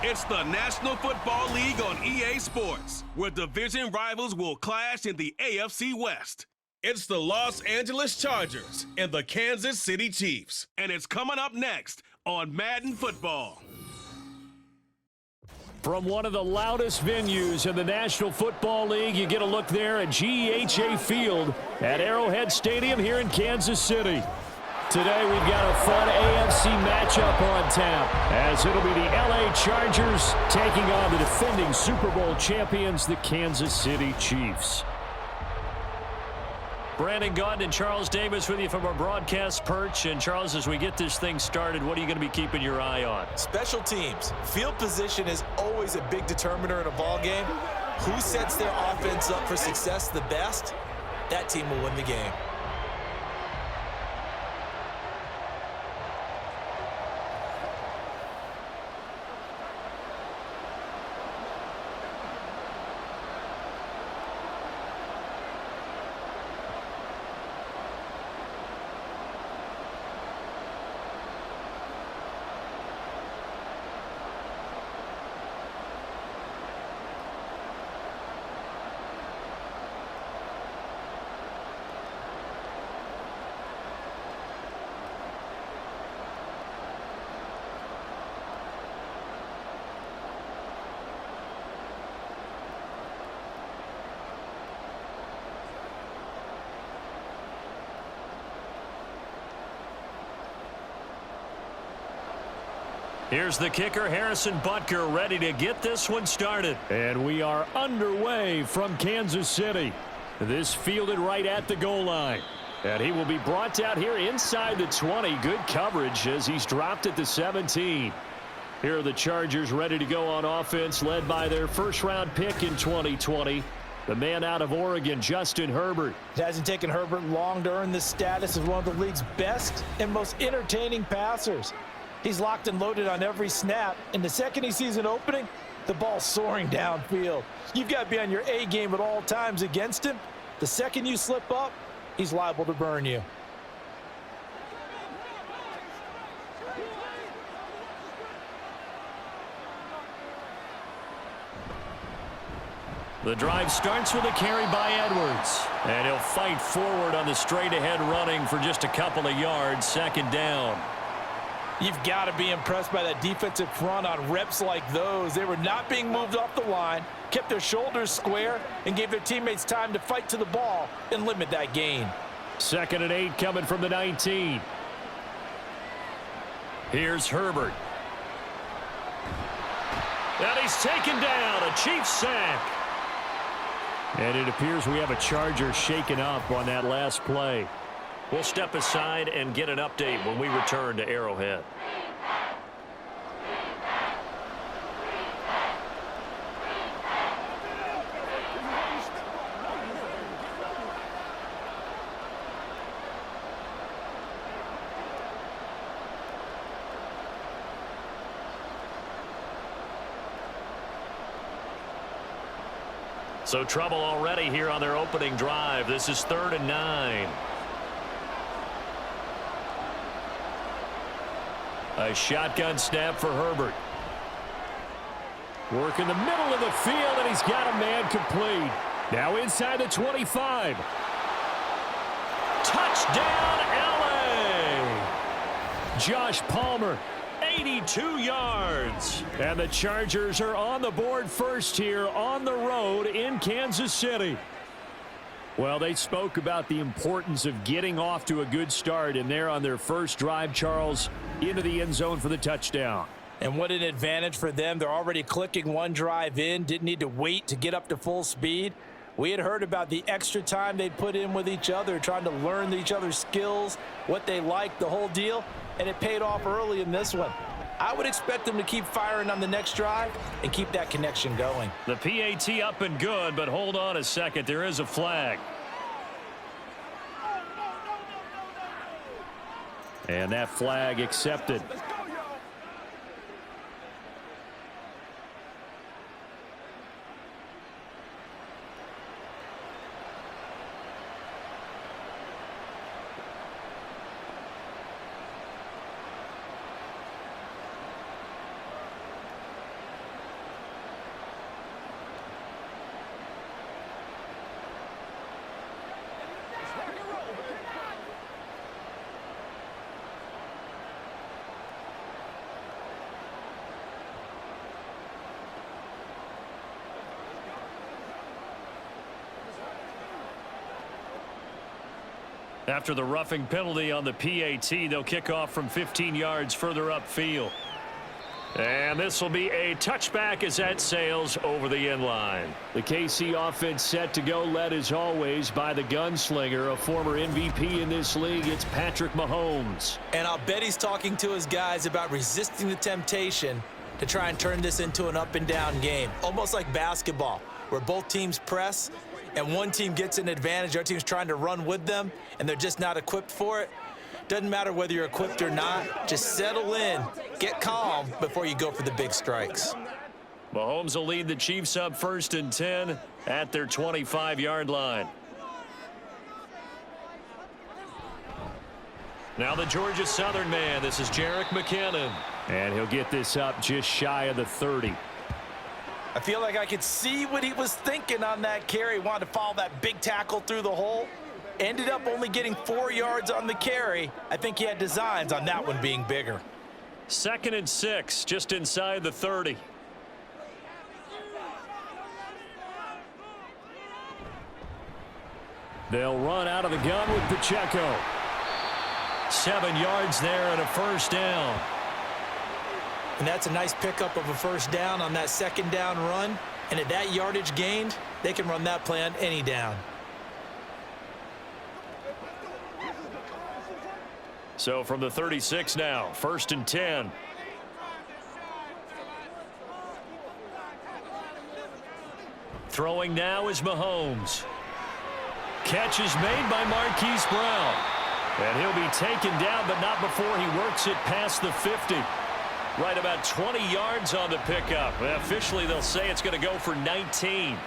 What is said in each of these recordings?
It's the National Football League on EA Sports, where division rivals will clash in the AFC West. It's the Los Angeles Chargers and the Kansas City Chiefs, and it's coming up next on Madden Football. From one of the loudest venues in the National Football League, you get a look there at GEHA Field at Arrowhead Stadium here in Kansas City. Today we've got a fun AFC matchup on tap, as it'll be the LA Chargers taking on the defending Super Bowl champions, the Kansas City Chiefs. Brandon Gaudin and Charles Davis with you from our broadcast perch. And Charles, as we get this thing started, what are you going to be keeping your eye on? Special teams. Field position is always a big determiner in a ball game. Who sets their offense up for success the best, that team will win the game. Here's the kicker, Harrison Butker, ready to get this one started. And we are underway from Kansas City. This fielded right at the goal line. And he will be brought out here inside the 20. Good coverage as he's dropped at the 17. Here are the Chargers ready to go on offense, led by their first-round pick in 2020. The man out of Oregon, Justin Herbert. It hasn't taken Herbert long to earn this status as one of the league's best and most entertaining passers. He's locked and loaded on every snap, and the second he sees an opening, the ball's soaring downfield. You've got to be on your A game at all times against him. The second you slip up, he's liable to burn you. The drive starts with a carry by Edwards. And he'll fight forward on the straight-ahead running for just a couple of yards, second down. You've got to be impressed by that defensive front on reps like those. They were not being moved off the line, kept their shoulders square, and gave their teammates time to fight to the ball and limit that gain. 2nd and 8 coming from the 19. Here's Herbert. And he's taken down, a Chiefs sack. And it appears we have a Charger shaken up on that last play. We'll step aside and get an update when we return to Arrowhead. So trouble already here on their opening drive. This is 3rd and 9. A shotgun snap for Herbert. Work in the middle of the field, and he's got a man complete. Now inside the 25. Touchdown, LA! Josh Palmer, 82 yards. And the Chargers are on the board first here on the road in Kansas City. Well, they spoke about the importance of getting off to a good start, and they're on their first drive, Charles, into the end zone for the touchdown. And what an advantage for them. They're already clicking one drive in, didn't need to wait to get up to full speed. We had heard about the extra time they'd put in with each other, trying to learn each other's skills, what they liked, the whole deal, and it paid off early in this one. I would expect them to keep firing on the next drive and keep that connection going. The PAT up and good, but hold on a second. There is a flag. And that flag accepted. After the roughing penalty on the PAT, they'll kick off from 15 yards further upfield. And this will be a touchback as that sails over the end line. The KC offense set to go, led as always by the gunslinger, a former MVP in this league. It's Patrick Mahomes. And I'll bet he's talking to his guys about resisting the temptation to try and turn this into an up-and-down game. Almost like basketball, where both teams press, and one team gets an advantage, the other team's trying to run with them, and they're just not equipped for it. Doesn't matter whether you're equipped or not. Just settle in, get calm before you go for the big strikes. Mahomes will lead the Chiefs up 1st and 10 at their 25-yard line. Now the Georgia Southern man. This is Jerick McKinnon. And he'll get this up just shy of the 30. I feel like I could see what he was thinking on that carry. Wanted to follow that big tackle through the hole. Ended up only getting 4 yards on the carry. I think he had designs on that one being bigger. 2nd and 6, just inside the 30. They'll run out of the gun with Pacheco. 7 yards there and a 1st down. And that's a nice pickup of a 1st down on that 2nd down run. And at that yardage gained, they can run that play on any down. So from the 36 now, 1st and 10. Throwing now is Mahomes. Catch is made by Marquise Brown. And he'll be taken down, but not before he works it past the 50. Right about 20 yards on the pickup. Officially, they'll say it's going to go for 19.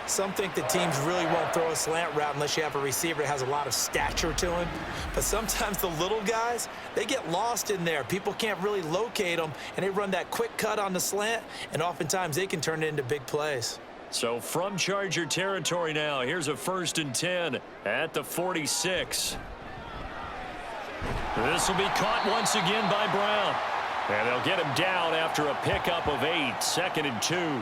Some think the teams really won't throw a slant route unless you have a receiver that has a lot of stature to him. But sometimes the little guys, they get lost in there. People can't really locate them, and they run that quick cut on the slant, and oftentimes they can turn it into big plays. So from Charger territory now, here's a 1st and 10 at the 46. This will be caught once again by Brown. And they'll get him down after a pickup of 8, 2nd and 2.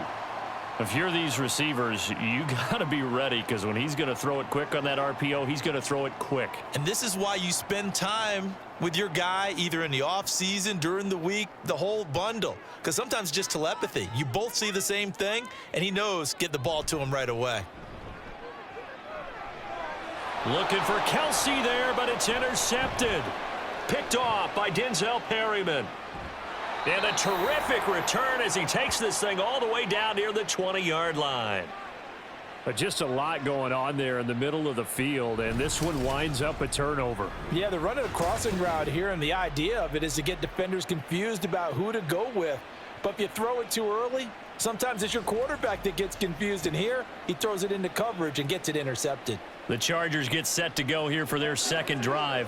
If you're these receivers, you got to be ready, because when he's going to throw it quick on that RPO, he's going to throw it quick. And this is why you spend time with your guy either in the offseason, during the week, the whole bundle. Because sometimes it's just telepathy. You both see the same thing, and he knows get the ball to him right away. Looking for Kelce there, but it's intercepted. Picked off by Denzel Perryman. And a terrific return as he takes this thing all the way down near the 20-yard line. But just a lot going on there in the middle of the field, and this one winds up a turnover. Yeah, they're running a crossing route here, and the idea of it is to get defenders confused about who to go with. But if you throw it too early, sometimes it's your quarterback that gets confused, and here he throws it into coverage and gets it intercepted. The Chargers get set to go here for their 2nd drive.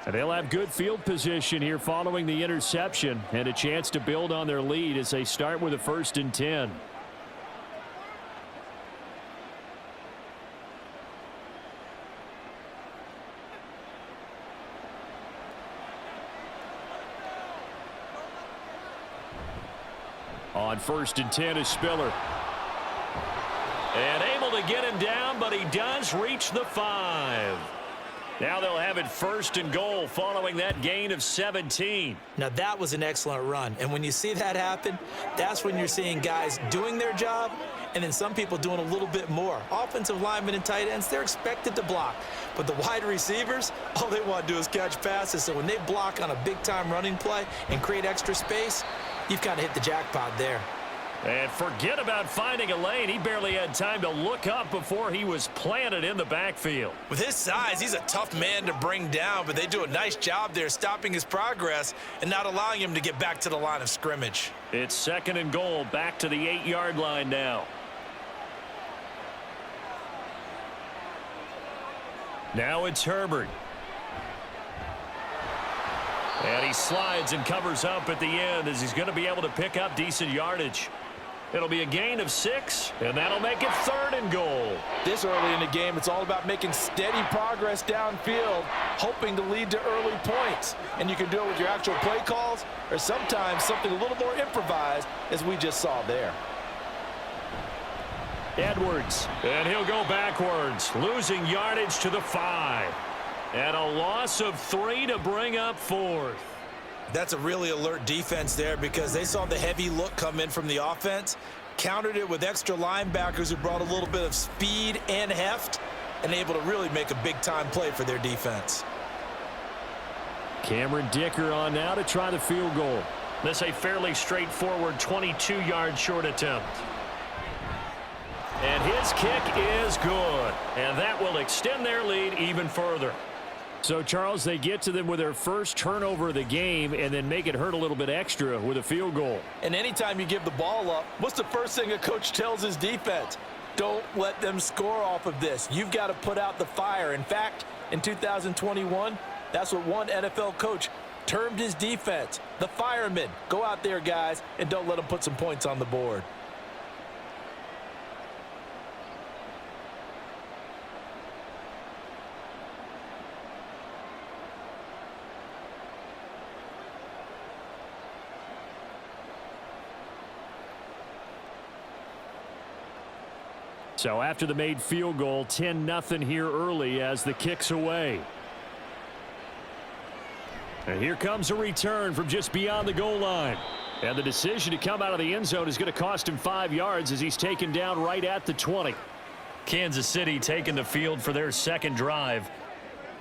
And they'll have good field position here following the interception and a chance to build on their lead as they start with a 1st and 10. On 1st and 10 is Spiller. And able to get him down, but he does reach the 5. Now they'll have it 1st and goal following that gain of 17. Now that was an excellent run. And when you see that happen, that's when you're seeing guys doing their job and then some people doing a little bit more. Offensive linemen and tight ends, they're expected to block. But the wide receivers, all they want to do is catch passes. So when they block on a big-time running play and create extra space, you've kind of hit the jackpot there. And forget about finding a lane. He barely had time to look up before he was planted in the backfield. With his size, he's a tough man to bring down, but they do a nice job there stopping his progress and not allowing him to get back to the line of scrimmage. It's 2nd and goal, back to the 8-yard line now. Now it's Herbert. And he slides and covers up at the end as he's going to be able to pick up decent yardage. It'll be a gain of 6, and that'll make it 3rd and goal. This early in the game, it's all about making steady progress downfield, hoping to lead to early points. And you can do it with your actual play calls or sometimes something a little more improvised, as we just saw there. Edwards, and he'll go backwards, losing yardage to the 5. And a loss of 3 to bring up 4th. That's a really alert defense there because they saw the heavy look come in from the offense, countered it with extra linebackers who brought a little bit of speed and heft, and able to really make a big-time play for their defense. Cameron Dicker on now to try the field goal. This a fairly straightforward 22-yard short attempt. And his kick is good. And that will extend their lead even further. So, Charles, they get to them with their first turnover of the game and then make it hurt a little bit extra with a field goal. And anytime you give the ball up, what's the first thing a coach tells his defense? Don't let them score off of this. You've got to put out the fire. In fact, in 2021, that's what one NFL coach termed his defense, the firemen. Go out there, guys, and don't let them put some points on the board. So after the made field goal, 10-0 here early as the kick's away. And here comes a return from just beyond the goal line. And the decision to come out of the end zone is going to cost him 5 yards as he's taken down right at the 20. Kansas City taking the field for their second drive.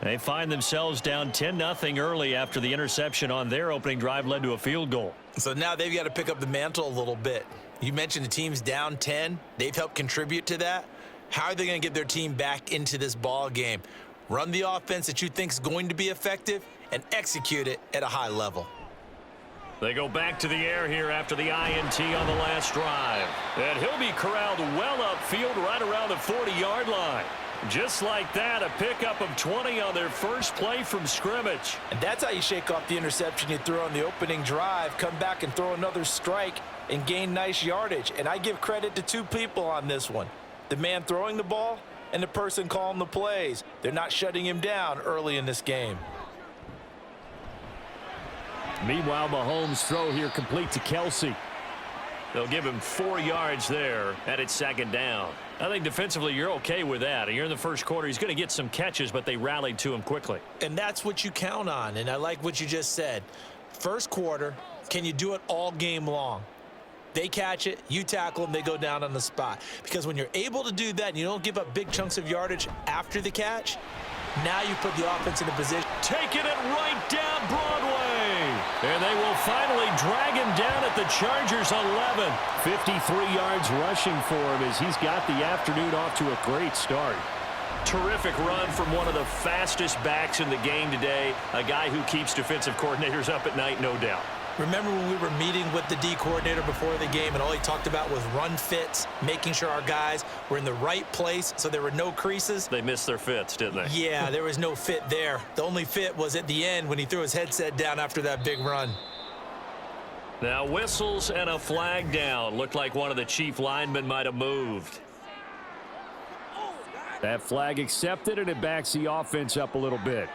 They find themselves down 10-0 early after the interception on their opening drive led to a field goal. So now they've got to pick up the mantle a little bit. You mentioned the team's down 10. They've helped contribute to that. How are they going to get their team back into this ball game? Run the offense that you think is going to be effective and execute it at a high level. They go back to the air here after the INT on the last drive. And he'll be corralled well upfield right around the 40-yard line. Just like that, a pickup of 20 on their first play from scrimmage. And that's how you shake off the interception you threw on the opening drive, come back and throw another strike and gain nice yardage. And I give credit to two people on this one. The man throwing the ball and the person calling the plays. They're not shutting him down early in this game. Meanwhile, Mahomes' throw here complete to Kelce. They'll give him 4 yards there, and it's second down. I think defensively you're okay with that. You're in the first quarter. He's going to get some catches, but they rallied to him quickly. And that's what you count on, and I like what you just said. First quarter, can you do it all game long? They catch it, you tackle them, they go down on the spot. Because when you're able to do that and you don't give up big chunks of yardage after the catch, now you put the offense in a position. Taking it right down Broadway. And they will finally drag him down at the Chargers' 11. 53 yards rushing for him as he's got the afternoon off to a great start. Terrific run from one of the fastest backs in the game today. A guy who keeps defensive coordinators up at night, no doubt. Remember when we were meeting with the D coordinator before the game and all he talked about was run fits, making sure our guys were in the right place so there were no creases? They missed their fits, didn't they? Yeah, there was no fit there. The only fit was at the end when he threw his headset down after that big run. Now whistles and a flag down. Looked like one of the chief linemen might have moved. That flag accepted, and it backs the offense up a little bit.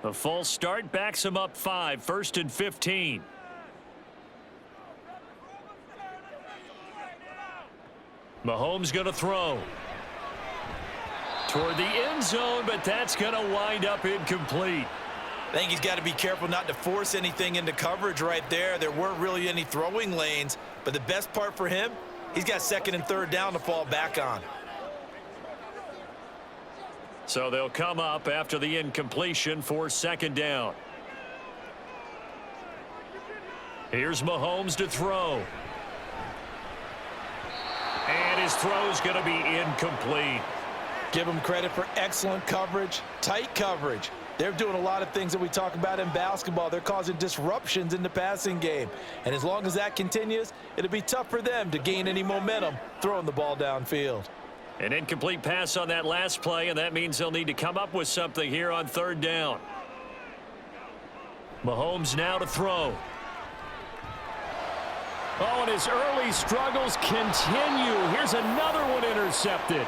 A false start backs him up 5, 1st and 15. Mahomes going to throw. Toward the end zone, but that's going to wind up incomplete. I think he's got to be careful not to force anything into coverage right there. There weren't really any throwing lanes, but the best part for him, he's got 2nd and 3rd down to fall back on. So they'll come up after the incompletion for 2nd down. Here's Mahomes to throw. And his throw's going to be incomplete. Give him credit for excellent coverage, tight coverage. They're doing a lot of things that we talk about in basketball. They're causing disruptions in the passing game. And as long as that continues, it'll be tough for them to gain any momentum throwing the ball downfield. An incomplete pass on that last play, and that means they'll need to come up with something here on 3rd down. Mahomes now to throw. Oh, and his early struggles continue. Here's another one intercepted.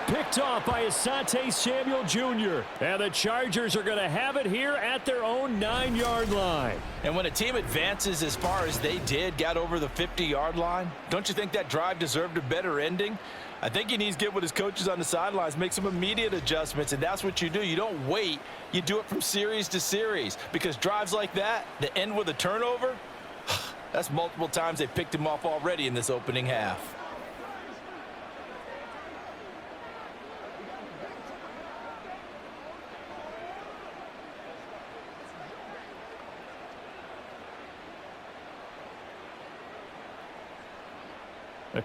Picked off by Asante Samuel Jr. And the Chargers are going to have it here at their own 9-yard line. And when a team advances as far as they did, got over the 50-yard line, don't you think that drive deserved a better ending? I think he needs to get with his coaches on the sidelines, make some immediate adjustments, and that's what you do. You don't wait. You do it from series to series, because drives like that end with a turnover, that's multiple times they picked him off already in this opening half.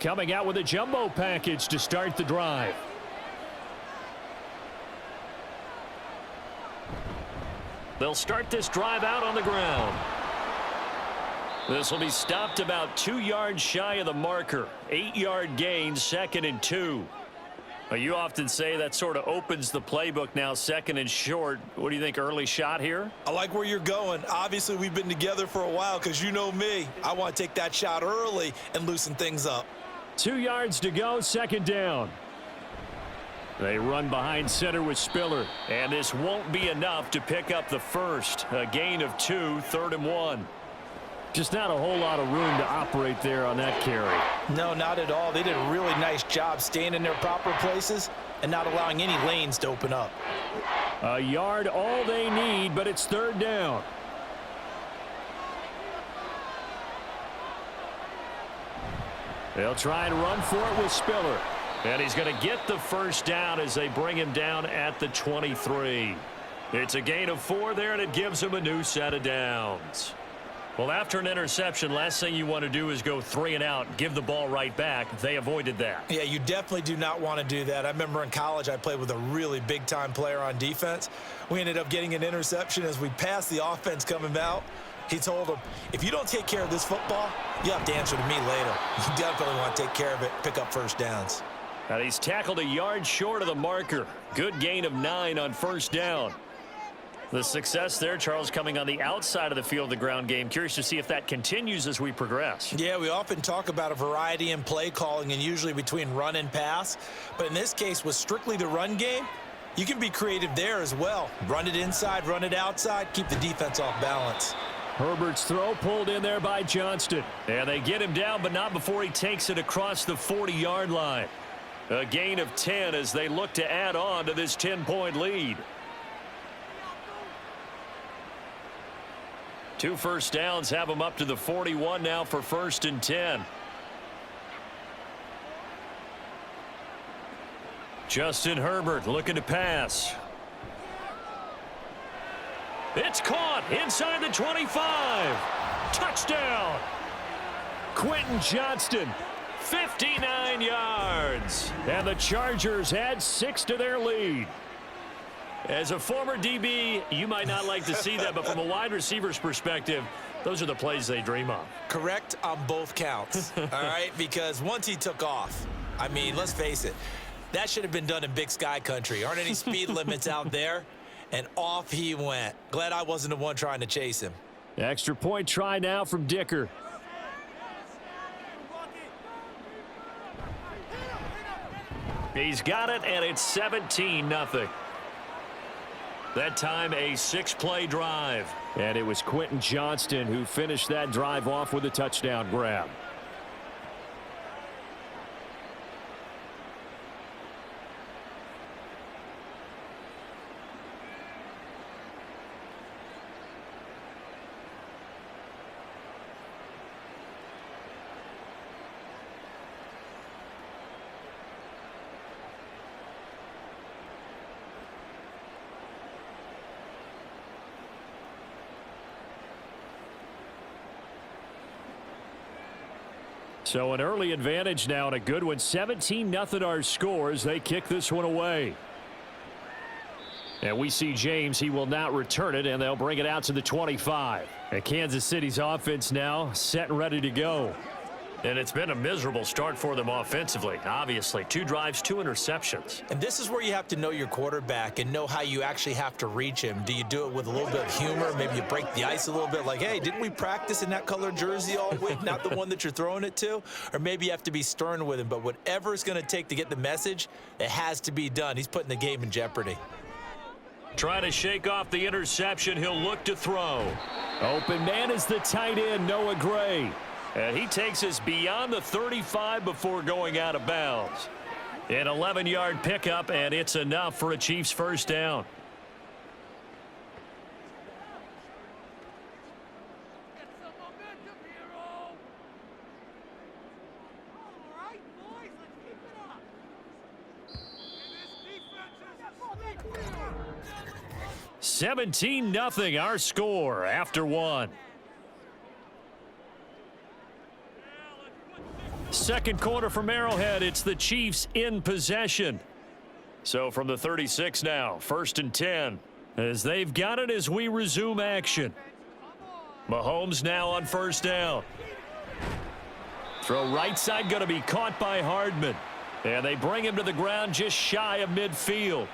Coming out with a jumbo package to start the drive. They'll start this drive out on the ground. This will be stopped about 2 yards shy of the marker. 8-yard gain, 2nd and 2. Well, you often say that sort of opens the playbook now, 2nd and short. What do you think, early shot here? I like where you're going. Obviously, we've been together for a while, because you know me. I want to take that shot early and loosen things up. 2 yards to go, 2nd down. They run behind center with Spiller, and this won't be enough to pick up the first. A gain of 2, 3rd and 1. Just not a whole lot of room to operate there on that carry. No, not at all. They did a really nice job staying in their proper places and not allowing any lanes to open up. A yard all they need, but it's 3rd down. They'll try and run for it with Spiller. And he's going to get the first down as they bring him down at the 23. It's a gain of 4 there, and it gives him a new set of downs. Well, after an interception, last thing you want to do is go 3 and out, give the ball right back. They avoided that. Yeah, you definitely do not want to do that. I remember in college I played with a really big-time player on defense. We ended up getting an interception as we passed the offense coming out. He told him, if you don't take care of this football, you have to answer to me later. You definitely want to take care of it, pick up first downs. And he's tackled a yard short of the marker. Good gain of 9 on 1st down. The success there, Charles, coming on the outside of the field, the ground game. Curious to see if that continues as we progress. Yeah, we often talk about a variety in play calling and usually between run and pass. But in this case, with strictly the run game, you can be creative there as well. Run it inside, run it outside, keep the defense off balance. Herbert's throw pulled in there by Johnston. And they get him down, but not before he takes it across the 40-yard line. A gain of 10 as they look to add on to this 10-point lead. 2 first downs have them up to the 41 now for 1st and 10. Justin Herbert looking to pass. It's caught inside the 25. Touchdown. Quentin Johnston, 59 yards. And the Chargers add 6 to their lead. As a former DB, you might not like to see that, but from a wide receiver's perspective, those are the plays they dream of. Correct on both counts, all right? Because once he took off, I mean, let's face it, that should have been done in Big Sky country. Aren't any speed limits out there? And off he went. Glad I wasn't the one trying to chase him. Extra point try now from Dicker. He's got it, and it's 17-0. That time a 6-play drive. And it was Quentin Johnston who finished that drive off with a touchdown grab. So an early advantage now and a good one. 17-0 our scores. They kick this one away. And we see James. He will not return it, and they'll bring it out to the 25. And Kansas City's offense now set and ready to go. And it's been a miserable start for them offensively. Obviously, 2 drives, 2 interceptions. And this is where you have to know your quarterback and know how you actually have to reach him. Do you do it with a little bit of humor? Maybe you break the ice a little bit like, hey, didn't we practice in that color jersey all week, not the one that you're throwing it to? Or maybe you have to be stern with him. But whatever it's going to take to get the message, it has to be done. He's putting the game in jeopardy. Trying to shake off the interception. He'll look to throw. Open man is the tight end, Noah Gray. And he takes us beyond the 35 before going out of bounds. An 11-yard pickup, and it's enough for a Chiefs first down. All right, 17-0 our score after 1. Second quarter from Arrowhead, it's the Chiefs in possession. So from the 36 now, 1st and 10, as they've got it as we resume action. Mahomes now on 1st down. Throw right side going to be caught by Hardman. And they bring him to the ground just shy of midfield.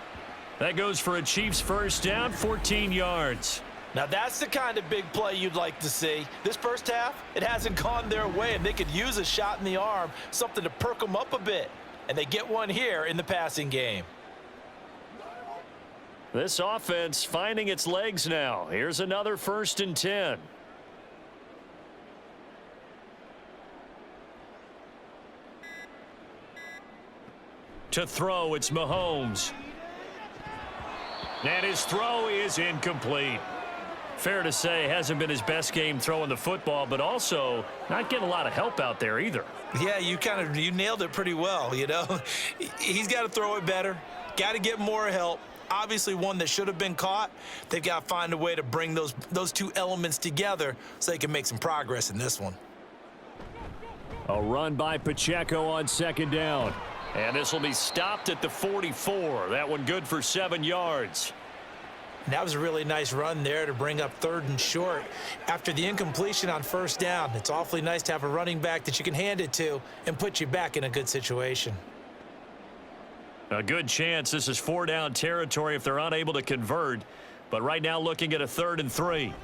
That goes for a Chiefs first down, 14 yards. Now, that's the kind of big play you'd like to see. This first half, it hasn't gone their way, and they could use a shot in the arm, something to perk them up a bit. And they get one here in the passing game. This offense finding its legs now. Here's another 1st and 10. To throw, it's Mahomes. And his throw is incomplete. Fair to say, hasn't been his best game throwing the football, but also not getting a lot of help out there either. Yeah, you nailed it pretty well, you know. He's got to throw it better, got to get more help. Obviously one that should have been caught. They've got to find a way to bring those two elements together so they can make some progress in this one. A run by Pacheco on 2nd down. And this will be stopped at the 44. That one good for 7 yards. And that was a really nice run there to bring up 3rd and short. After the incompletion on 1st down, it's awfully nice to have a running back that you can hand it to and put you back in a good situation. A good chance this is 4-down territory if they're unable to convert. But right now looking at a 3rd and 3.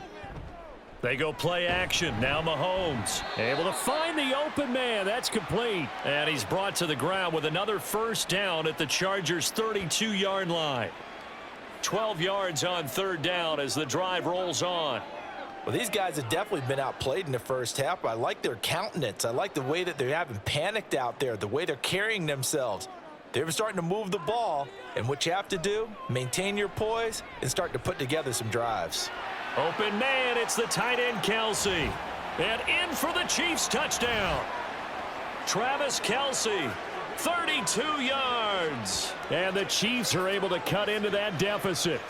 They go play action. Now Mahomes able to find the open man. That's complete. And he's brought to the ground with another 1st down at the Chargers' 32-yard line. 12 yards on 3rd down as the drive rolls on. Well, these guys have definitely been outplayed in the first half. I like their countenance. I like the way that they haven't panicked out there, the way they're carrying themselves. They're starting to move the ball, and what you have to do, maintain your poise and start to put together some drives. Open man, it's the tight end Kelce. And in for the Chiefs touchdown. Travis Kelce, 32 yards. And the Chiefs are able to cut into that deficit.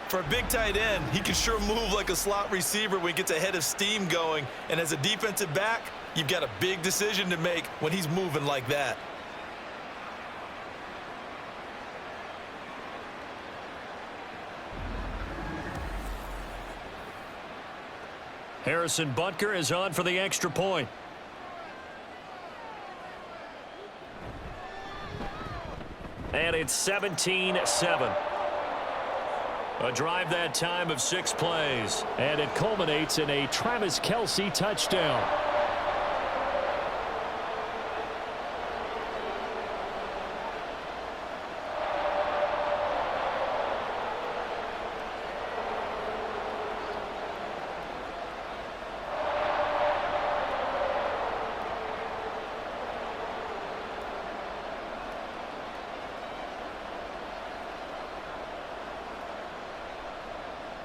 For a big tight end, he can sure move like a slot receiver when he gets a head of steam going. And as a defensive back, you've got a big decision to make when he's moving like that. Harrison Butker is on for the extra point. And it's 17-7. A drive that time of 6 plays. And it culminates in a Travis Kelce touchdown.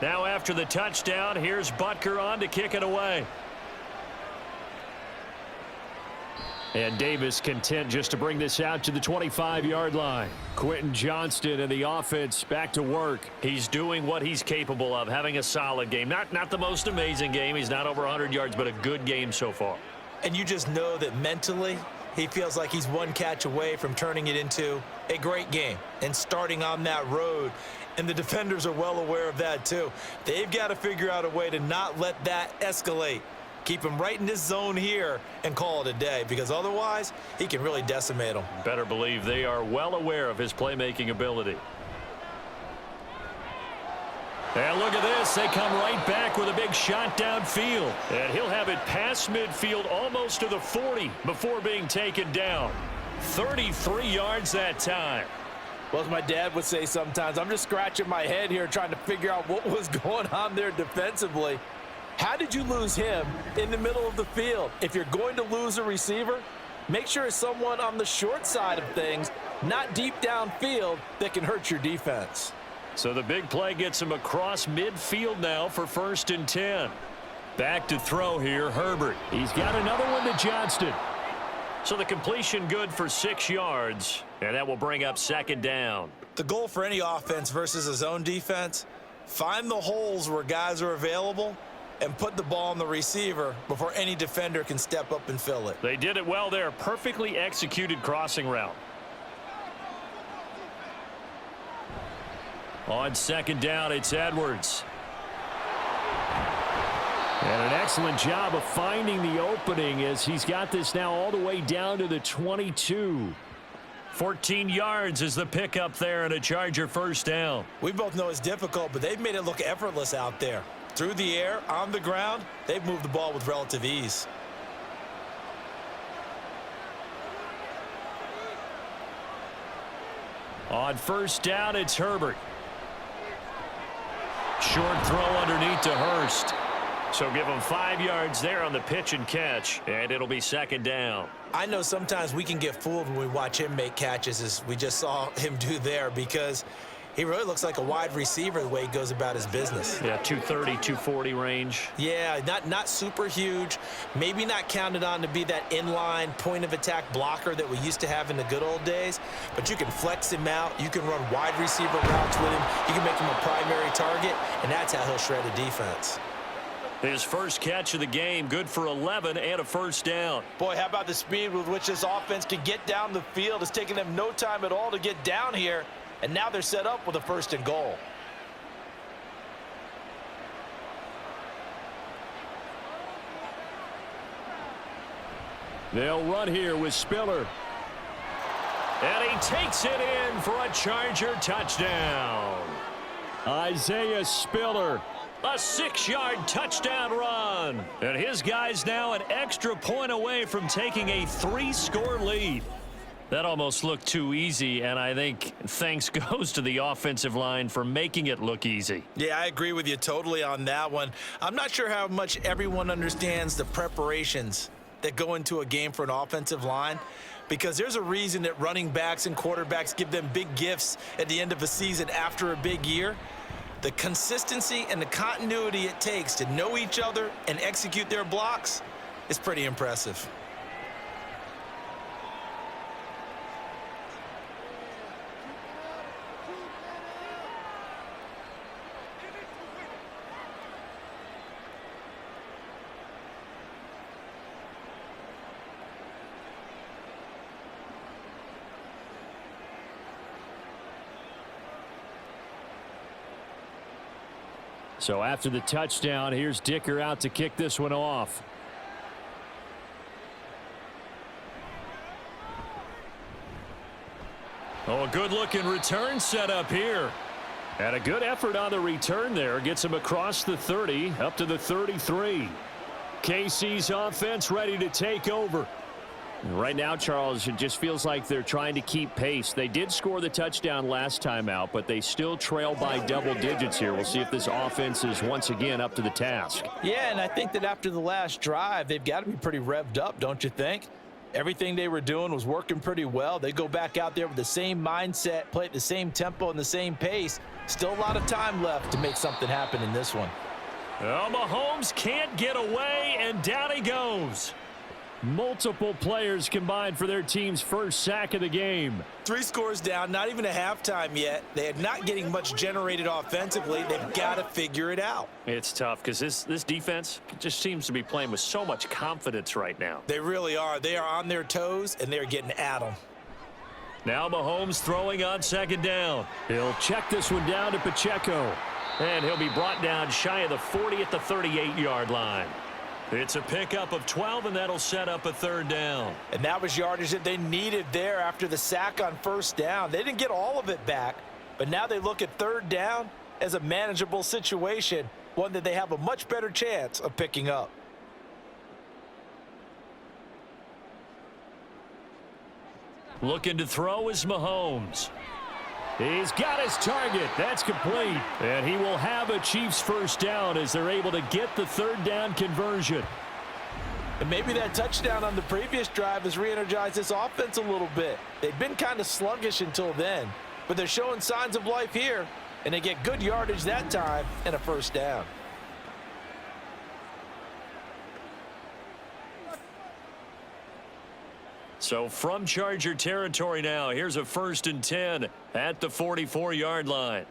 Now after the touchdown, here's Butker on to kick it away. And Davis content just to bring this out to the 25-yard line. Quentin Johnston and the offense back to work. He's doing what he's capable of, having a solid game. Not the most amazing game. He's not over 100 yards, but a good game so far. And you just know that mentally, he feels like he's one catch away from turning it into a great game and starting on that road. And the defenders are well aware of that, too. They've got to figure out a way to not let that escalate. Keep him right in this zone here and call it a day, because otherwise he can really decimate them. Better believe they are well aware of his playmaking ability. And look at this. They come right back with a big shot downfield. And he'll have it past midfield almost to the 40 before being taken down. 33 yards that time. Well, as my dad would say sometimes, I'm just scratching my head here trying to figure out what was going on there defensively. How did you lose him in the middle of the field? If you're going to lose a receiver, make sure it's someone on the short side of things, not deep downfield, that can hurt your defense. So the big play gets him across midfield now for 1st and 10. Back to throw here, Herbert. He's got another one to Johnston. So the completion good for 6 yards, and that will bring up 2nd down. The goal for any offense versus a zone defense, find the holes where guys are available and put the ball on the receiver before any defender can step up and fill it. They did it well there. Perfectly executed crossing route. On 2nd down, it's Edwards. And an excellent job of finding the opening as he's got this now all the way down to the 22. 14 yards is the pickup there and a Charger 1st down. We both know it's difficult, but they've made it look effortless out there. Through the air, on the ground, they've moved the ball with relative ease. On 1st down, it's Herbert. Short throw underneath to Hurst. So give him 5 yards there on the pitch and catch, and it'll be 2nd down. I know sometimes we can get fooled when we watch him make catches, as we just saw him do there, because he really looks like a wide receiver the way he goes about his business. Yeah, 230, 240 range. Yeah, not super huge. Maybe not counted on to be that inline point-of-attack blocker that we used to have in the good old days. But you can flex him out. You can run wide receiver routes with him. You can make him a primary target, and that's how he'll shred a defense. His first catch of the game, good for 11 and a 1st down. Boy, how about the speed with which this offense can get down the field? It's taken them no time at all to get down here. And now they're set up with a 1st and goal. They'll run here with Spiller. And he takes it in for a Charger touchdown. Isaiah Spiller. A 6-yard touchdown run. And his guys now an extra point away from taking a 3-score lead. That almost looked too easy, and I think thanks goes to the offensive line for making it look easy. Yeah, I agree with you totally on that one. I'm not sure how much everyone understands the preparations that go into a game for an offensive line, because there's a reason that running backs and quarterbacks give them big gifts at the end of a season after a big year. The consistency and the continuity it takes to know each other and execute their blocks is pretty impressive. So after the touchdown, here's Dicker out to kick this one off. Oh, a good-looking return set up here. And a good effort on the return there. Gets him across the 30, up to the 33. KC's offense ready to take over. Right now, Charles, it just feels like they're trying to keep pace. They did score the touchdown last time out, but they still trail by double digits here. We'll see if this offense is once again up to the task. Yeah, and I think that after the last drive, they've got to be pretty revved up, don't you think? Everything they were doing was working pretty well. They go back out there with the same mindset, play at the same tempo and the same pace. Still a lot of time left to make something happen in this one. Well, Mahomes can't get away, and down he goes. Multiple players combined for their team's first sack of the game. 3 scores down, not even a halftime yet. They are not getting much generated offensively. They've got to figure it out. It's tough because this defense just seems to be playing with so much confidence right now. They really are. They are on their toes, and they're getting at them. Now Mahomes throwing on 2nd down. He'll check this one down to Pacheco. And he'll be brought down shy of the 40 at the 38-yard line. It's a pickup of 12, and that'll set up a third down. And that was yardage that they needed there after the sack on first down. They didn't get all of it back, but now they look at third down as a manageable situation, one that they have a much better chance of picking up. Looking to throw is Mahomes. He's got his target. That's complete. And he will have a Chiefs first down as they're able to get the third down conversion. And maybe that touchdown on the previous drive has re-energized this offense a little bit. They've been kind of sluggish until then, but they're showing signs of life here, and they get good yardage that time and a first down. So from Charger territory now, here's a 1st and 10 at the 44-yard line.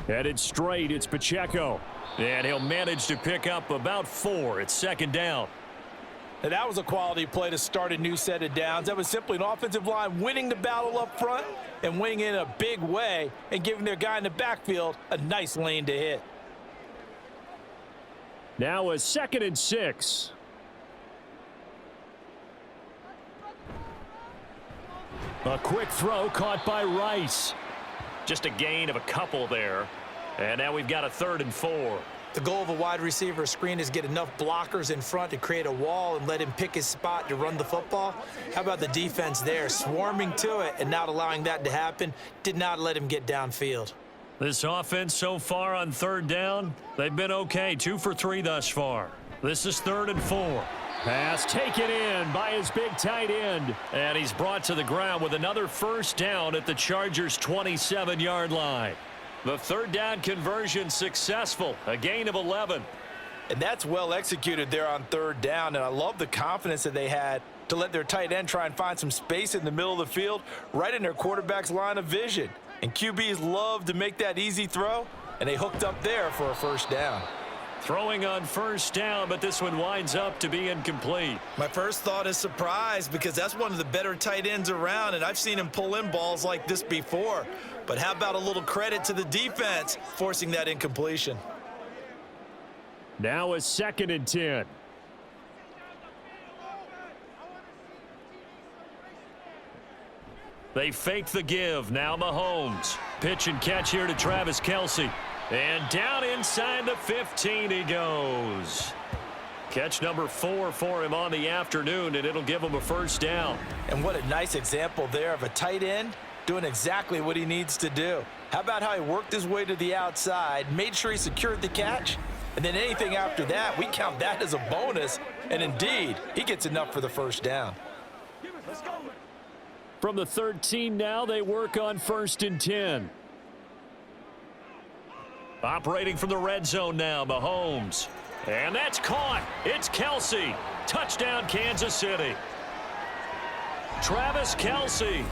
Headed straight, it's Pacheco. And he'll manage to pick up about 4. It's 2nd down. And that was a quality play to start a new set of downs. That was simply an offensive line winning the battle up front and winning in a big way and giving their guy in the backfield a nice lane to hit. Now a 2nd and 6. A quick throw caught by Rice. Just a gain of a couple there. And now we've got a 3rd and 4. The goal of a wide receiver screen is get enough blockers in front to create a wall and let him pick his spot to run the football. How about the defense there, swarming to it and not allowing that to happen? Did not let him get downfield. This offense so far on 3rd down, they've been okay. 2 for 3 thus far. This is 3rd and 4. Pass taken in by his big tight end. And he's brought to the ground with another first down at the Chargers' 27-yard line. The 3rd down conversion successful, a gain of 11. And that's well executed there on 3rd down, and I love the confidence that they had to let their tight end try and find some space in the middle of the field, right in their quarterback's line of vision. And QBs love to make that easy throw, and they hooked up there for a first down. Throwing on 1st down, but this one winds up to be incomplete. My first thought is surprise, because that's one of the better tight ends around, and I've seen him pull in balls like this before. But how about a little credit to the defense forcing that incompletion? Now a 2nd and 10. They fake the give. Now Mahomes. Pitch and catch here to Travis Kelce. And down inside the 15 he goes. Catch number 4 for him on the afternoon, and it'll give him a first down. And what a nice example there of a tight end doing exactly what he needs to do. How about how he worked his way to the outside, made sure he secured the catch, and then anything after that, we count that as a bonus. And indeed, he gets enough for the first down. From the 13 now, they work on 1st and 10. Operating from the red zone now, Mahomes. And that's caught. It's Kelce. Touchdown, Kansas City. Travis Kelce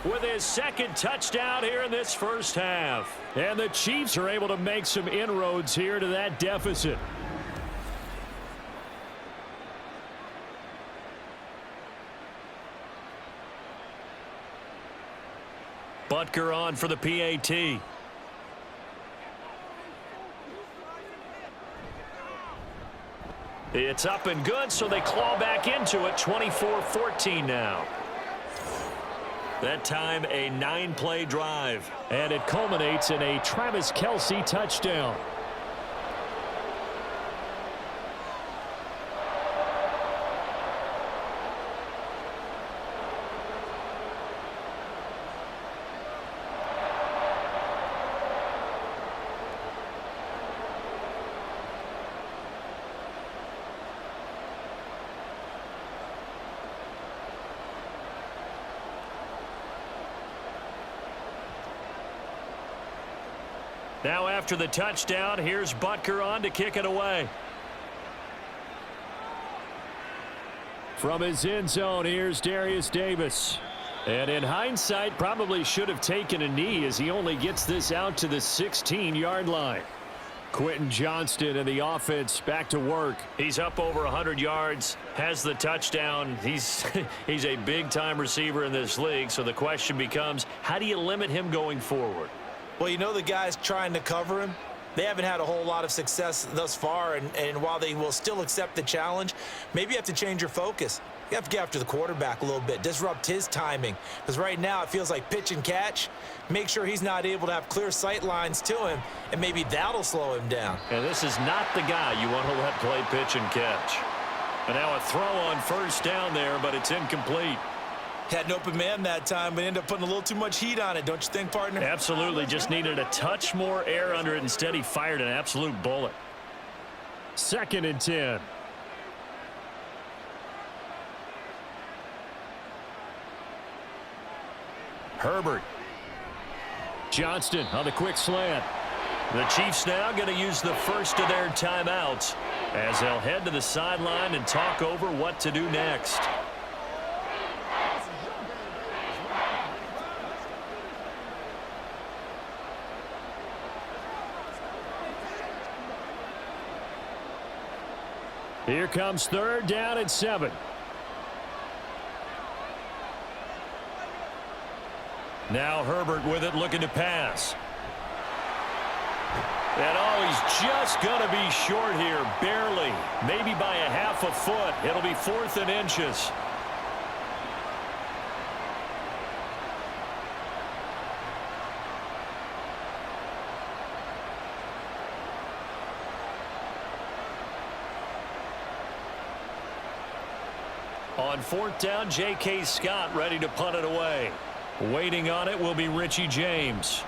with his 2nd touchdown here in this first half. And the Chiefs are able to make some inroads here to that deficit. Butker on for the PAT. It's up and good, so they claw back into it. 24-14 now. That time a 9-play drive. And it culminates in a Travis Kelce touchdown. Now after the touchdown, here's Butker on to kick it away. From his end zone, here's Darius Davis. And in hindsight, probably should have taken a knee as he only gets this out to the 16-yard line. Quentin Johnston and the offense back to work. He's up over 100 yards, has the touchdown. He's a big-time receiver in this league, so the question becomes, how do you limit him going forward? Well, you know the guy's trying to cover him. they haven't had a whole lot of success thus far, and while they will still accept the challenge, maybe you have to change your focus. You have to get after the quarterback a little bit, disrupt his timing, because right now it feels like pitch and catch. Make sure he's not able to have clear sight lines to him, and maybe that'll slow him down. And this is not the guy you want to let play pitch and catch. And now a throw on first down there, but it's incomplete. Had an open man that time, but ended up putting a little too much heat on it, don't you think, partner? Absolutely, just needed a touch more air under it. Instead, he fired an absolute bullet. 2nd and 10. Herbert. Johnston on the quick slant. The Chiefs now going to use the first of their timeouts as they'll head to the sideline and talk over what to do next. Here comes 3rd down and 7. Now Herbert with it, looking to pass. And oh, he's just going to be short here, barely. Maybe by a half a foot. It'll be 4th and inches. On 4th down, J.K. Scott ready to punt it away. Waiting on it will be Richie James.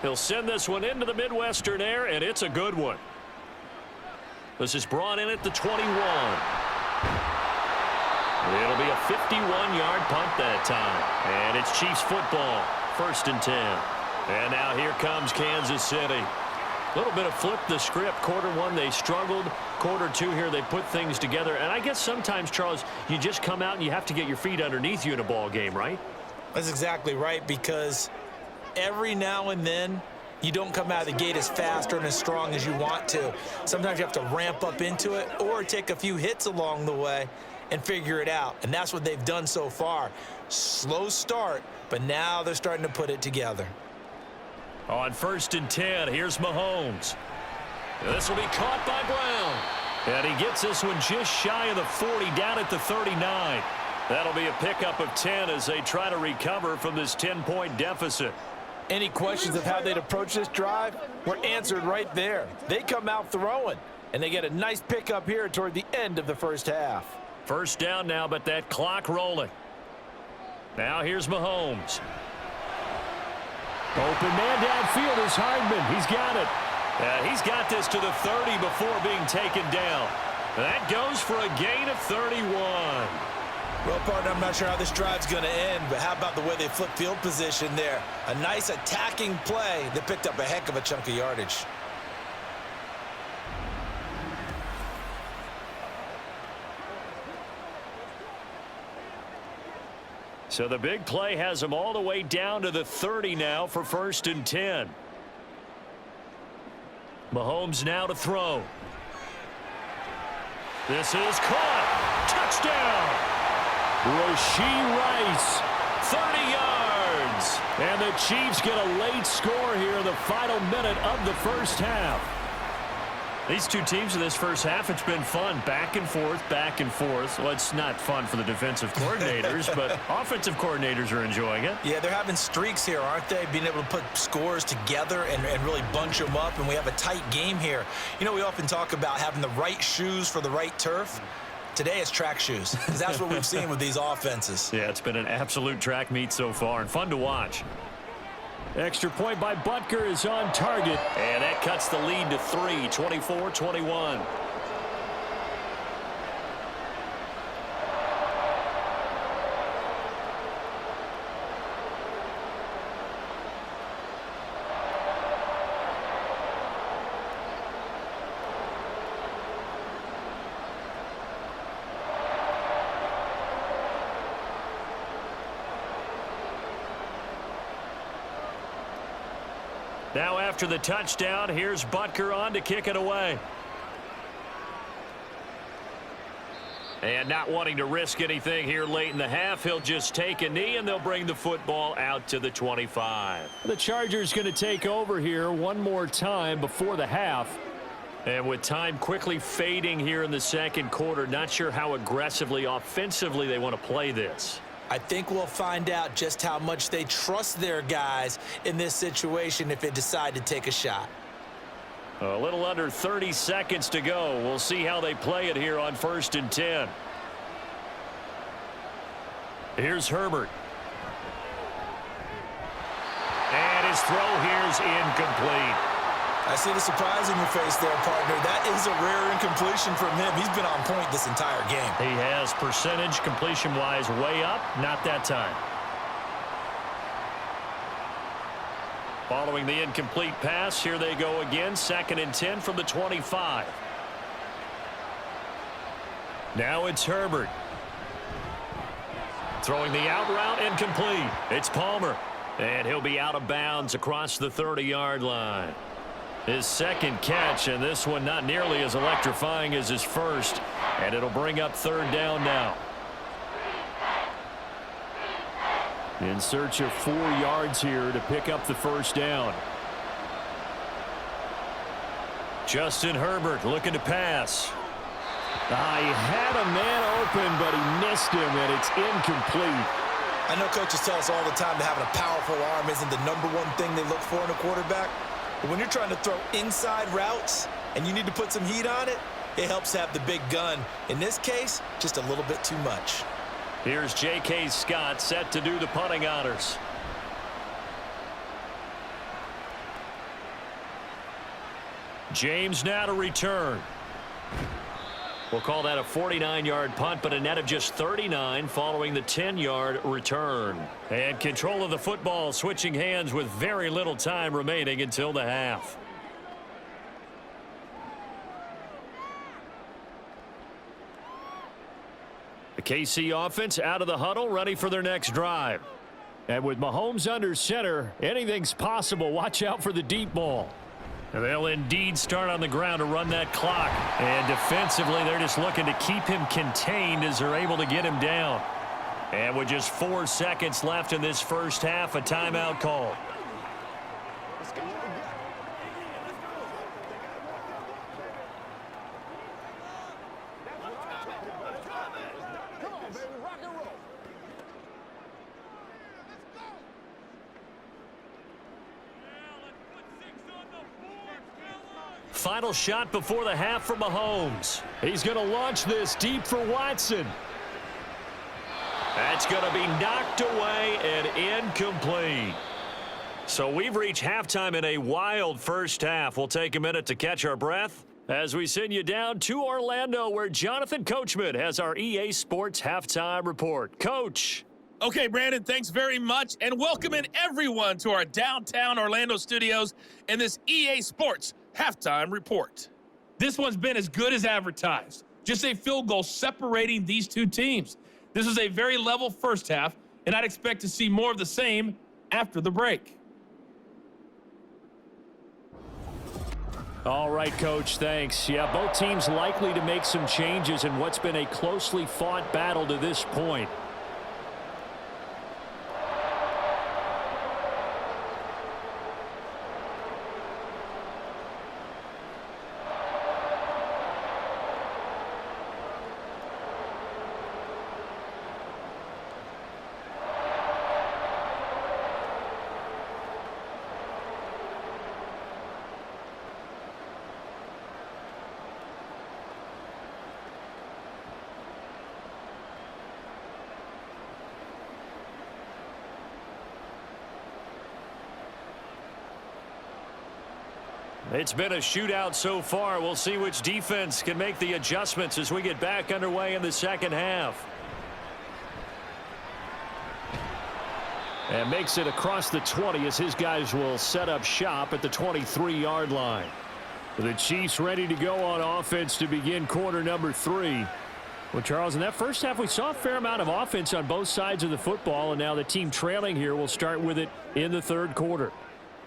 He'll send this one into the Midwestern air, and it's a good one. This is brought in at the 21. It'll be a 51-yard punt that time. And it's Chiefs football, 1st and 10. And now here comes Kansas City. A little bit of flip the script. Quarter 1, they struggled. Quarter 2 here, they put things together. And I guess sometimes, Charles, you just come out and you have to get your feet underneath you in a ball game, right? That's exactly right, because every now and then you don't come out of the gate as fast or as strong as you want to. Sometimes you have to ramp up into it or take a few hits along the way and figure it out. And that's what they've done so far. Slow start, but now they're starting to put it together. On 1st and 10, here's Mahomes. This will be caught by Brown. And he gets this one just shy of the 40, down at the 39. That'll be a pickup of 10 as they try to recover from this 10-point deficit. Any questions of how they'd approach this drive were answered right there. They come out throwing, and they get a nice pickup here toward the end of the first half. 1st down now, but that clock rolling. Now here's Mahomes. Open man downfield is Hardman. He's got it. He's got this to the 30 before being taken down. That goes for a gain of 31. Well, partner, I'm not sure how this drive's going to end, but how about the way they flip field position there? A nice attacking play that picked up a heck of a chunk of yardage. So the big play has them all the way down to the 30 now for 1st and 10. Mahomes now to throw. This is caught. Touchdown. Rashee Rice. 30 yards. And the Chiefs get a late score here in the final minute of the first half. These two teams in this first half, it's been fun. Back and forth, back and forth. Well, it's not fun for the defensive coordinators, but offensive coordinators are enjoying it. Yeah, they're having streaks here, aren't they? Being able to put scores together and really bunch them up, and we have a tight game here. You know, we often talk about having the right shoes for the right turf. Today it's track shoes, because that's what we've seen with these offenses. Yeah, it's been an absolute track meet so far, and fun to watch. Extra point by Butker is on target. And that cuts the lead to 3, 24-21. Now after the touchdown, here's Butker on to kick it away. And not wanting to risk anything here late in the half, he'll just take a knee, and they'll bring the football out to the 25. The Chargers going to take over here one more time before the half. And with time quickly fading here in the second quarter, not sure how aggressively, offensively they want to play this. I think we'll find out just how much they trust their guys in this situation if they decide to take a shot. A little under 30 seconds to go. We'll see how they play it here on 1st and 10. Here's Herbert. And his throw here's incomplete. I see the surprise in your face there, partner. That is a rare incompletion from him. He's been on point this entire game. He has percentage completion-wise way up. Not that time. Following the incomplete pass, here they go again. 2nd and 10 from the 25. Now it's Herbert. Throwing the out route incomplete. It's Palmer. And he'll be out of bounds across the 30-yard line. His second catch, and this one not nearly as electrifying as his first. And it'll bring up 3rd down now. In search of 4 yards here to pick up the 1st down. Justin Herbert looking to pass. He had a man open, but he missed him, and it's incomplete. I know coaches tell us all the time that having a powerful arm isn't the #1 thing they look for in a quarterback. But when you're trying to throw inside routes and you need to put some heat on it, it helps have the big gun. In this case, just a little bit too much. Here's J.K. Scott set to do the punting honors. James now to return. We'll call that a 49-yard punt, but a net of just 39 following the 10-yard return. And control of the football switching hands with very little time remaining until the half. The KC offense out of the huddle, ready for their next drive. And with Mahomes under center, anything's possible. Watch out for the deep ball. And they'll indeed start on the ground to run that clock. And defensively, they're just looking to keep him contained as they're able to get him down. And with just 4 seconds left in this first half, a timeout call. Final shot before the half for Mahomes. He's going to launch this deep for Watson. That's going to be knocked away and incomplete. So we've reached halftime in a wild first half. We'll take a minute to catch our breath as we send you down to Orlando, where Jonathan Coachman has our EA Sports halftime report. Coach. Okay, Brandon, thanks very much, and welcoming everyone to our downtown Orlando studios in this EA Sports halftime report. This one's been as good as advertised. Just a field goal separating these two teams. This is a very level first half, and I'd expect to see more of the same after the break. All right, Coach, thanks. Yeah, both teams likely to make some changes in what's been a closely fought battle to this point. It's been a shootout so far. We'll see which defense can make the adjustments as we get back underway in the second half. And makes it across the 20 as his guys will set up shop at the 23-yard line. The Chiefs ready to go on offense to begin quarter number 3. Well, Charles, in that first half, we saw a fair amount of offense on both sides of the football, and now the team trailing here will start with it in the third quarter.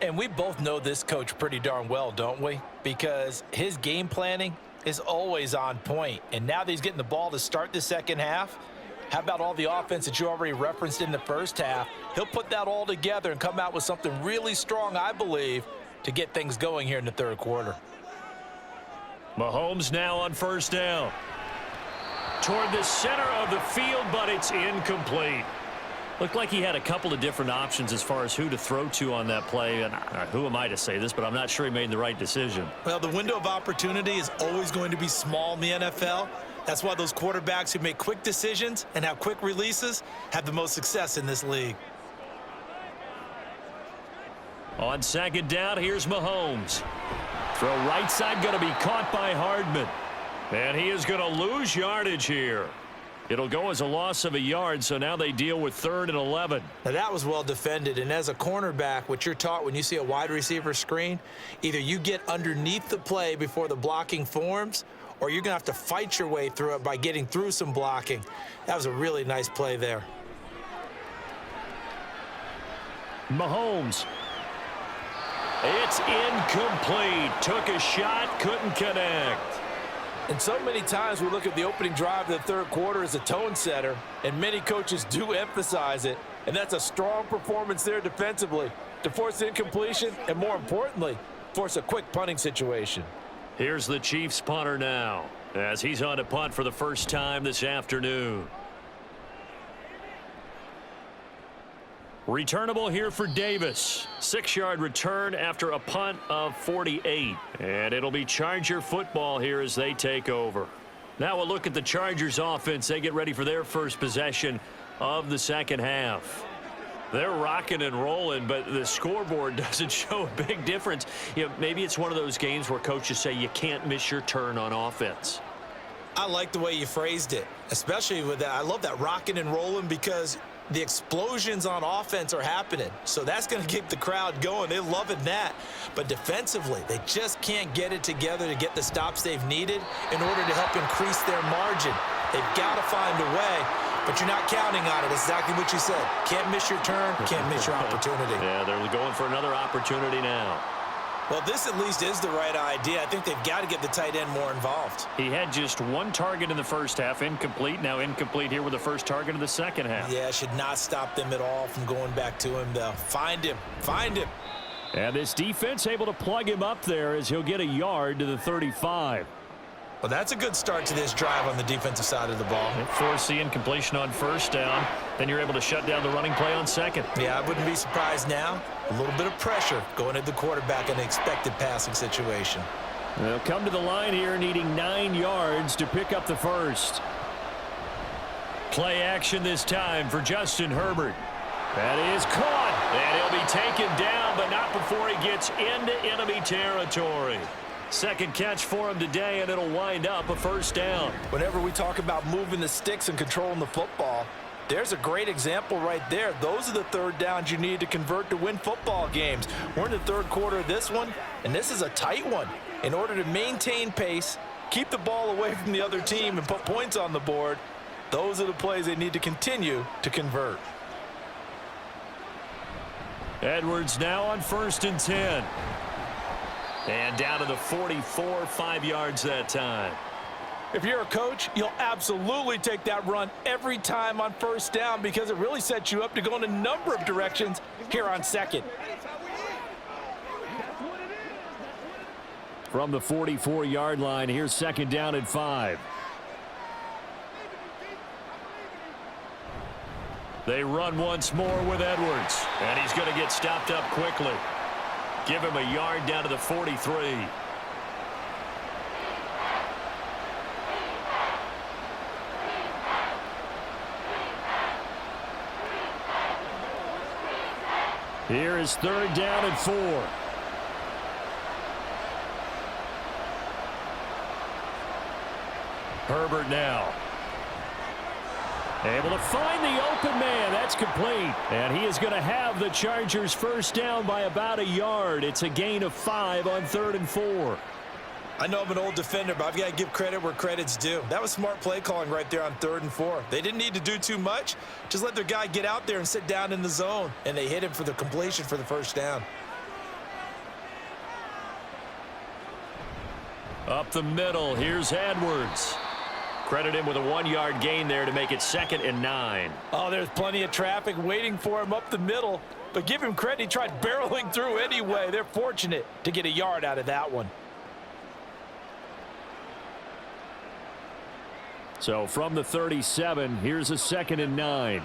And we both know this coach pretty darn well, don't we? Because his game planning is always on point. And now that he's getting the ball to start the second half, how about all the offense that you already referenced in the first half? He'll put that all together and come out with something really strong, I believe, to get things going here in the third quarter. Mahomes now on first down. Toward the center of the field, but it's incomplete. Looked like he had a couple of different options as far as who to throw to on that play. And who am I to say this, but I'm not sure he made the right decision. Well, the window of opportunity is always going to be small in the NFL. That's why those quarterbacks who make quick decisions and have quick releases have the most success in this league. On second down, here's Mahomes. Throw right side, going to be caught by Hardman. And he is going to lose yardage here. It'll go as a loss of a yard, so now they deal with 3rd and 11. Now that was well defended, and as a cornerback, what you're taught when you see a wide receiver screen, either you get underneath the play before the blocking forms, or you're going to have to fight your way through it by getting through some blocking. That was a really nice play there. Mahomes. It's incomplete. Took a shot, couldn't connect. And so many times we look at the opening drive of the third quarter as a tone setter, and many coaches do emphasize it, and that's a strong performance there defensively to force incompletion and, more importantly, force a quick punting situation. Here's the Chiefs punter now as he's on to punt for the first time this afternoon. Returnable here for Davis. 6-yard return after a punt of 48. And it'll be Charger football here as they take over. Now a look at the Chargers offense. They get ready for their first possession of the second half. They're rocking and rolling, but the scoreboard doesn't show a big difference. You know, maybe it's one of those games where coaches say you can't miss your turn on offense. I like the way you phrased it, especially with that. I love that rocking and rolling because the explosions on offense are happening. So that's going to keep the crowd going. They're loving that. But defensively, they just can't get it together to get the stops they've needed in order to help increase their margin. They've got to find a way, but you're not counting on it. It's exactly what you said. Can't miss your turn, can't miss your opportunity. Yeah, they're going for another opportunity now. Well, this at least is the right idea. I think they've got to get the tight end more involved. He had just one target in the first half, incomplete. Now incomplete here with the first target of the second half. Yeah, should not stop them at all from going back to him, though. Find him. Find him. And this defense able to plug him up there as he'll get a yard to the 35. Well, that's a good start to this drive on the defensive side of the ball. Force the incompletion on first down. Then you're able to shut down the running play on second. Yeah, I wouldn't be surprised now. A little bit of pressure going at the quarterback in an expected passing situation. They'll come to the line here needing 9 yards to pick up the first. Play action this time for Justin Herbert. That is caught. And he'll be taken down, but not before he gets into enemy territory. Second catch for him today, and it'll wind up a first down. Whenever we talk about moving the sticks and controlling the football, there's a great example right there. Those are the third downs you need to convert to win football games. We're in the third quarter of this one, and this is a tight one. In order to maintain pace, keep the ball away from the other team, and put points on the board, those are the plays they need to continue to convert. Edwards now on 1st and 10. And down to the 44, 5 yards that time. If you're a coach, you'll absolutely take that run every time on first down because it really sets you up to go in a number of directions here on second. From the 44-yard line, here's second down and 5. They run once more with Edwards, and he's going to get stopped up quickly. Give him a yard down to the 43. Here is 3rd down and 4. Herbert now. Able to find the open man. That's complete. And he is going to have the Chargers first down by about a yard. It's a gain of 5 on 3rd and 4. I know I'm an old defender, but I've got to give credit where credit's due. That was smart play calling right there on 3rd and 4. They didn't need to do too much. Just let their guy get out there and sit down in the zone. And they hit him for the completion for the first down. Up the middle, here's Edwards. Credit him with a 1-yard gain there to make it 2nd and 9. Oh, there's plenty of traffic waiting for him up the middle. But give him credit, he tried barreling through anyway. They're fortunate to get a yard out of that one. So from the 37, here's a 2nd and 9.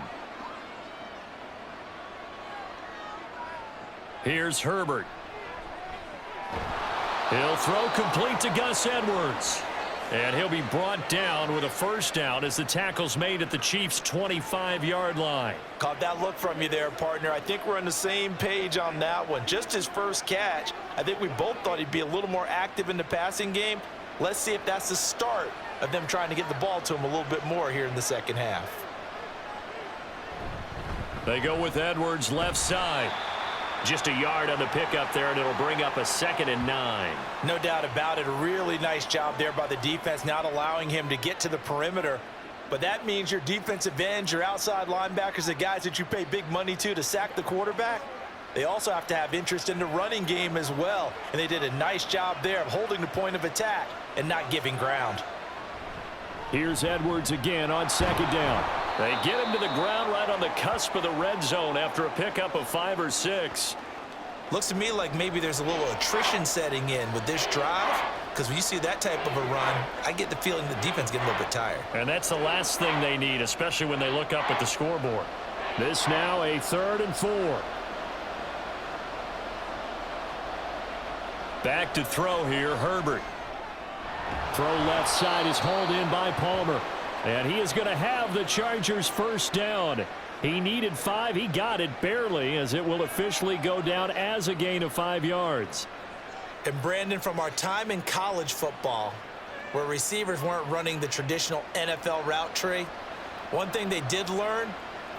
Here's Herbert. He'll throw complete to Gus Edwards. And he'll be brought down with a first down as the tackle's made at the Chiefs' 25-yard line. Caught that look from you there, partner. I think we're on the same page on that one. Just his first catch. I think we both thought he'd be a little more active in the passing game. Let's see if that's the start of them trying to get the ball to him a little bit more here in the second half. They go with Edwards left side. Just a yard on the pickup there, and it'll bring up a 2nd and 9. No doubt about it. A really nice job there by the defense, not allowing him to get to the perimeter. But that means your defensive ends, your outside linebackers, the guys that you pay big money to sack the quarterback, they also have to have interest in the running game as well. And they did a nice job there of holding the point of attack and not giving ground. Here's Edwards again on 2nd down. They get him to the ground right on the cusp of the red zone after a pickup of 5 or 6. Looks to me like maybe there's a little attrition setting in with this drive, because when you see that type of a run, I get the feeling the defense getting a little bit tired. And that's the last thing they need, especially when they look up at the scoreboard. This now a 3rd and 4. Back to throw here, Herbert. Throw left side is hauled in by Palmer. And he is going to have the Chargers first down. He needed 5. He got it barely, as it will officially go down as a gain of 5 yards. And Brandon, from our time in college football, where receivers weren't running the traditional NFL route tree, one thing they did learn,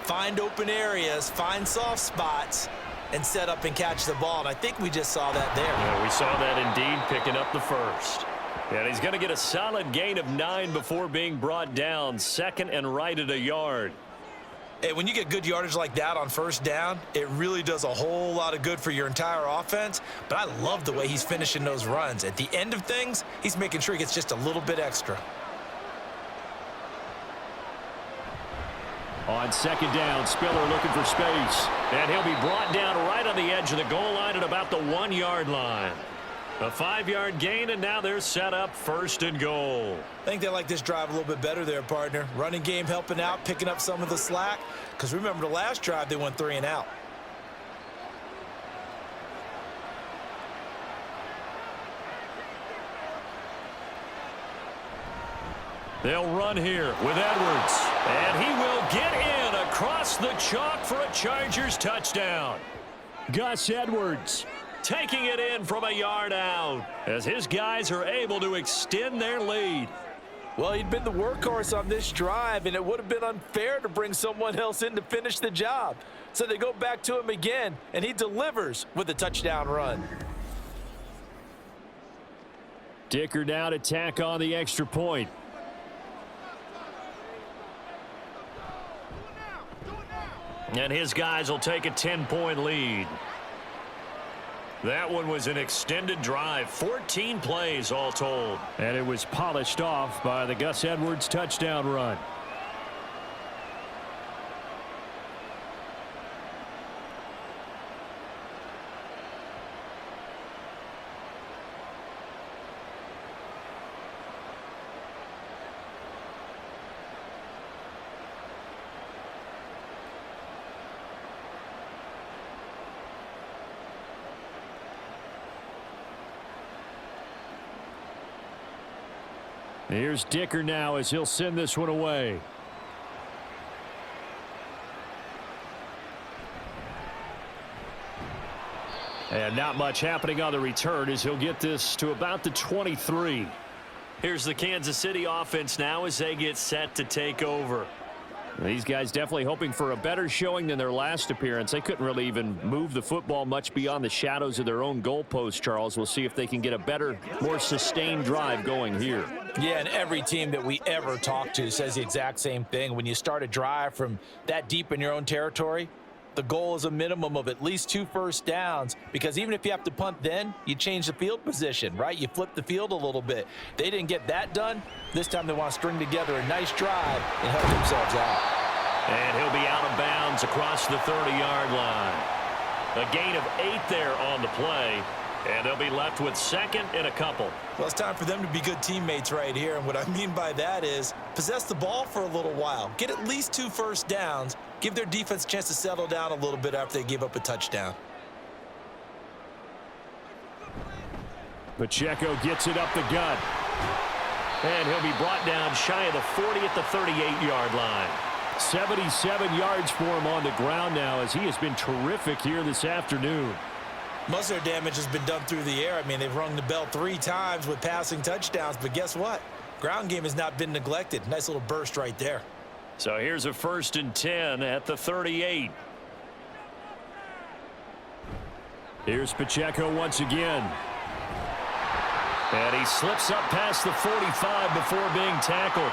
find open areas, find soft spots, and set up and catch the ball. And I think we just saw that there. Yeah, we saw that indeed, picking up the first. And he's going to get a solid gain of 9 before being brought down. 2nd and right at a yard. Hey, when you get good yardage like that on first down, it really does a whole lot of good for your entire offense. But I love the way he's finishing those runs. At the end of things, he's making sure he gets just a little bit extra. On 2nd down, Spiller looking for space. And he'll be brought down right on the edge of the goal line at about the 1-yard line. A 5-yard gain, and now they're set up 1st and goal. I think they like this drive a little bit better there, partner. Running game helping out, picking up some of the slack. Because remember, the last drive, they went 3 and out. They'll run here with Edwards. And he will get in across the chalk for a Chargers touchdown. Gus Edwards taking it in from a yard out as his guys are able to extend their lead. Well, he'd been the workhorse on this drive, and it would have been unfair to bring someone else in to finish the job. So they go back to him again, and he delivers with a touchdown run. Dicker now to tack on the extra point. And his guys will take a 10-point lead. That one was an extended drive, 14 plays all told. And it was polished off by the Gus Edwards touchdown run. Here's Dicker now as he'll send this one away. And not much happening on the return as he'll get this to about the 23. Here's the Kansas City offense now as they get set to take over. These guys definitely hoping for a better showing than their last appearance. They couldn't really even move the football much beyond the shadows of their own goalpost, Charles. We'll see if they can get a better, more sustained drive going here. Yeah, and every team that we ever talk to says the exact same thing. When you start a drive from that deep in your own territory, The goal is a minimum of at least 2 first downs, because even if you have to punt then, you change the field position, right? You flip the field a little bit. They didn't get that done. This time they want to string together a nice drive and help themselves out. And he'll be out of bounds across the 30-yard line. A gain of 8 there on the play, and they'll be left with second and a couple. Well, it's time for them to be good teammates right here, and what I mean by that is possess the ball for a little while. Get at least 2 first downs. Give their defense a chance to settle down a little bit after they give up a touchdown. Pacheco gets it up the gut. And he'll be brought down shy of the 40 at the 38-yard line. 77 yards for him on the ground now, as he has been terrific here this afternoon. Most of their damage has been done through the air. I mean, they've rung the bell 3 times with passing touchdowns, but guess what? Ground game has not been neglected. Nice little burst right there. So here's a 1st and 10 at the 38. Here's Pacheco once again. And he slips up past the 45 before being tackled.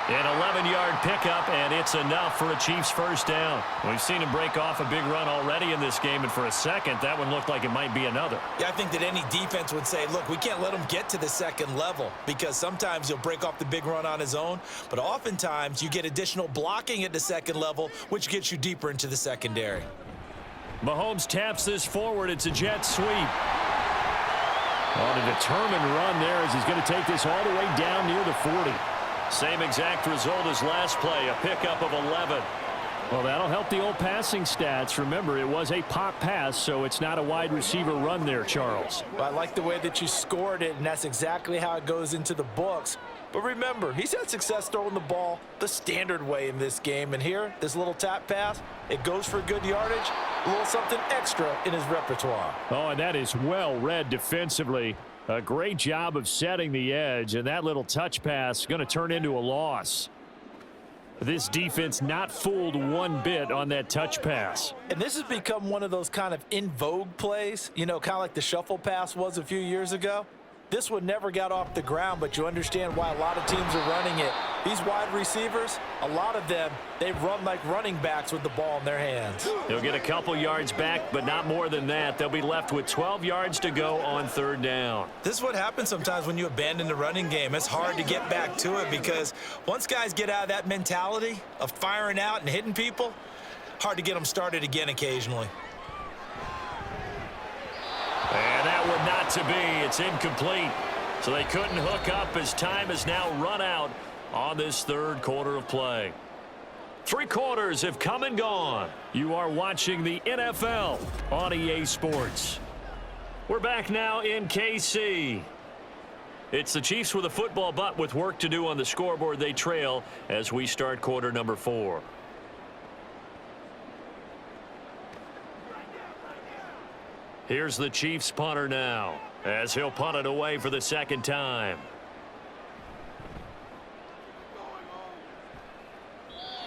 An 11-yard pickup, and it's enough for a Chiefs first down. We've seen him break off a big run already in this game, and for a second, that one looked like it might be another. Yeah, I think that any defense would say, look, we can't let him get to the second level, because sometimes he'll break off the big run on his own, but oftentimes you get additional blocking at the second level, which gets you deeper into the secondary. Mahomes taps this forward. It's a jet sweep. On a determined run there, as he's going to take this all the way down near the 40. Same exact result as last play, a pickup of 11. Well, that'll help the old passing stats. Remember, it was a pop pass, so it's not a wide receiver run there, Charles. Well, I like the way that you scored it, and that's exactly how it goes into the books. But remember, he's had success throwing the ball the standard way in this game. And here, this little tap pass, it goes for good yardage, a little something extra in his repertoire. Oh, and that is well read defensively. A great job of setting the edge, and that little touch pass is going to turn into a loss. This defense not fooled one bit on that touch pass. And this has become one of those kind of in vogue plays, you know, kind of like the shuffle pass was a few years ago. This one never got off the ground, but you understand why a lot of teams are running it. These wide receivers, a lot of them, they run like running backs with the ball in their hands. They'll get a couple yards back, but not more than that. They'll be left with 12 yards to go on 3rd down. This is what happens sometimes when you abandon the running game. It's hard to get back to it, because once guys get out of that mentality of firing out and hitting people, hard to get them started again occasionally. And that one not to be. It's incomplete. So they couldn't hook up as time has now run out on this 3rd quarter of play. 3 quarters have come and gone. You are watching the NFL on EA Sports. We're back now in KC. It's the Chiefs with a football, but with work to do on the scoreboard. They trail as we start quarter number 4. Here's the Chiefs punter now, as he'll punt it away for the 2nd time.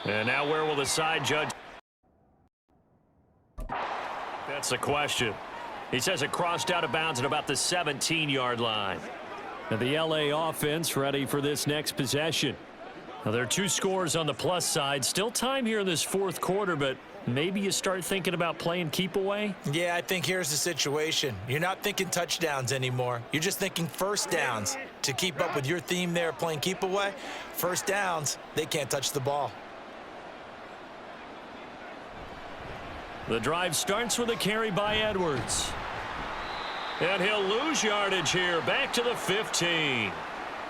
And now where will the side judge? That's the question. He says it crossed out of bounds at about the 17-yard line. And the LA offense ready for this next possession. Now, there are 2 scores on the plus side. Still time here in this 4th quarter, but maybe you start thinking about playing keep away? Yeah, I think here's the situation. You're not thinking touchdowns anymore. You're just thinking first downs. To keep up with your theme there, playing keep away, first downs, they can't touch the ball. The drive starts with a carry by Edwards. And he'll lose yardage here, back to the 15.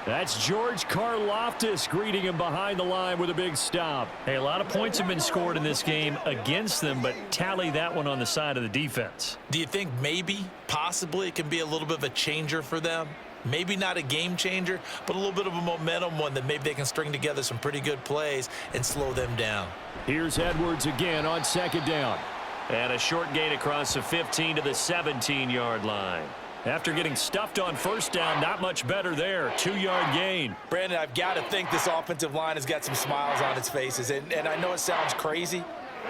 That's George Karlaftis greeting him behind the line with a big stop. Hey, a lot of points have been scored in this game against them, but tally that one on the side of the defense. Do you think maybe, possibly, it can be a little bit of a changer for them? Maybe not a game changer, but a little bit of a momentum one that maybe they can string together some pretty good plays and slow them down. Here's Edwards again on 2nd down. And a short gain across the 15 to the 17-yard line. After getting stuffed on 1st down, not much better there. 2-yard gain. Brandon, I've got to think this offensive line has got some smiles on its faces. And I know it sounds crazy,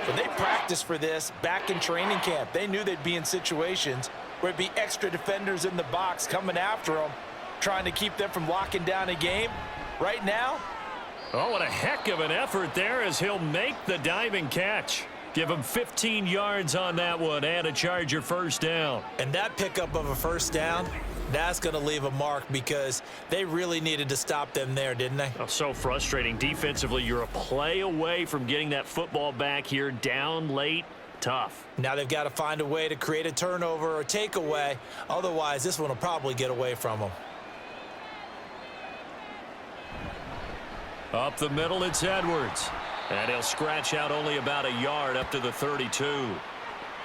but they practiced for this back in training camp. They knew they'd be in situations where it'd be extra defenders in the box coming after them, trying to keep them from locking down a game. Right now, oh, what a heck of an effort there as he'll make the diving catch. Give him 15 yards on that one and a Charger first down. And that pickup of a first down, that's going to leave a mark because they really needed to stop them there, didn't they? Oh, so frustrating. Defensively, you're a play away from getting that football back here down late. Tough. Now they've got to find a way to create a turnover or takeaway. Otherwise, this one will probably get away from them. Up the middle, it's Edwards. And he'll scratch out only about a yard up to the 32.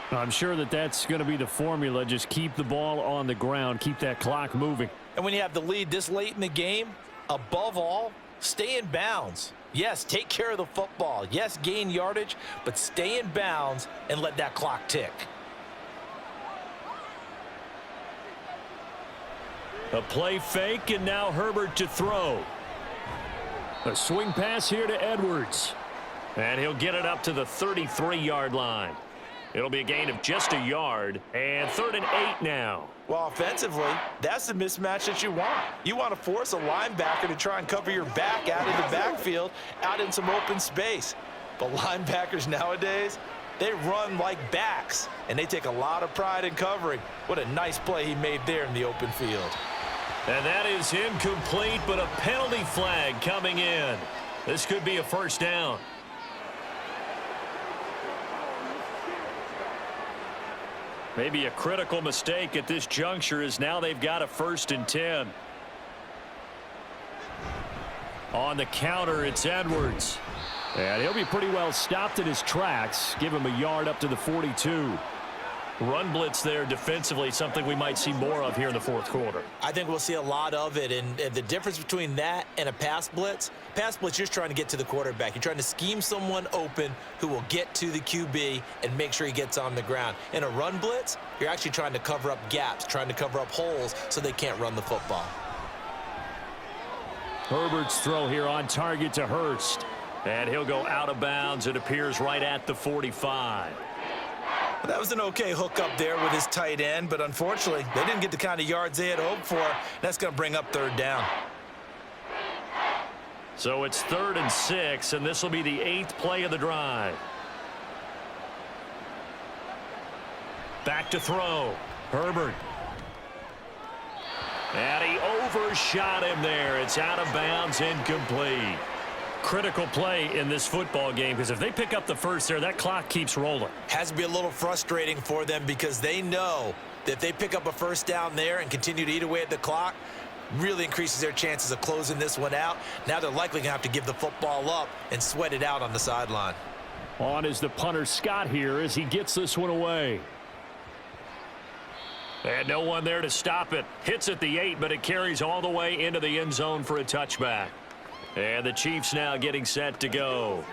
I'm sure that's going to be the formula. Just keep the ball on the ground. Keep that clock moving. And when you have the lead this late in the game, above all, stay in bounds. Yes, take care of the football. Yes, gain yardage, but stay in bounds and let that clock tick. A play fake, and now Herbert to throw. A swing pass here to Edwards. And he'll get it up to the 33-yard line. It'll be a gain of just a yard, and 3rd and 8 now. Well, offensively, that's the mismatch that you want. You want to force a linebacker to try and cover your back out in the backfield, out in some open space. But linebackers nowadays, they run like backs, and they take a lot of pride in covering. What a nice play he made there in the open field. And that is incomplete, but a penalty flag coming in. This could be a first down. Maybe a critical mistake at this juncture is now they've got a 1st and 10. On the counter, it's Edwards. And he'll be pretty well stopped in his tracks. Give him a yard up to the 42. Run blitz there defensively, something we might see more of here in the 4th quarter. I think we'll see a lot of it, and the difference between that and a pass blitz, you're just trying to get to the quarterback. You're trying to scheme someone open who will get to the QB and make sure he gets on the ground. In a run blitz, you're actually trying to cover up gaps, trying to cover up holes so they can't run the football. Herbert's throw here on target to Hurst. And he'll go out of bounds. It appears right at the 45. Well, that was an okay hook up there with his tight end, but unfortunately, they didn't get the kind of yards they had hoped for. That's going to bring up 3rd down. So it's 3rd and 6, and this will be the 8th play of the drive. Back to throw. Herbert. And he overshot him there. It's out of bounds, incomplete. Critical play in this football game because if they pick up the first there, that clock keeps rolling. Has to be a little frustrating for them because they know that if they pick up a first down there and continue to eat away at the clock, really increases their chances of closing this one out. Now they're likely going to have to give the football up and sweat it out on the sideline. On is the punter Scott here as he gets this one away. And no one there to stop it. Hits at the 8, but it carries all the way into the end zone for a touchback. And the Chiefs now getting set to go.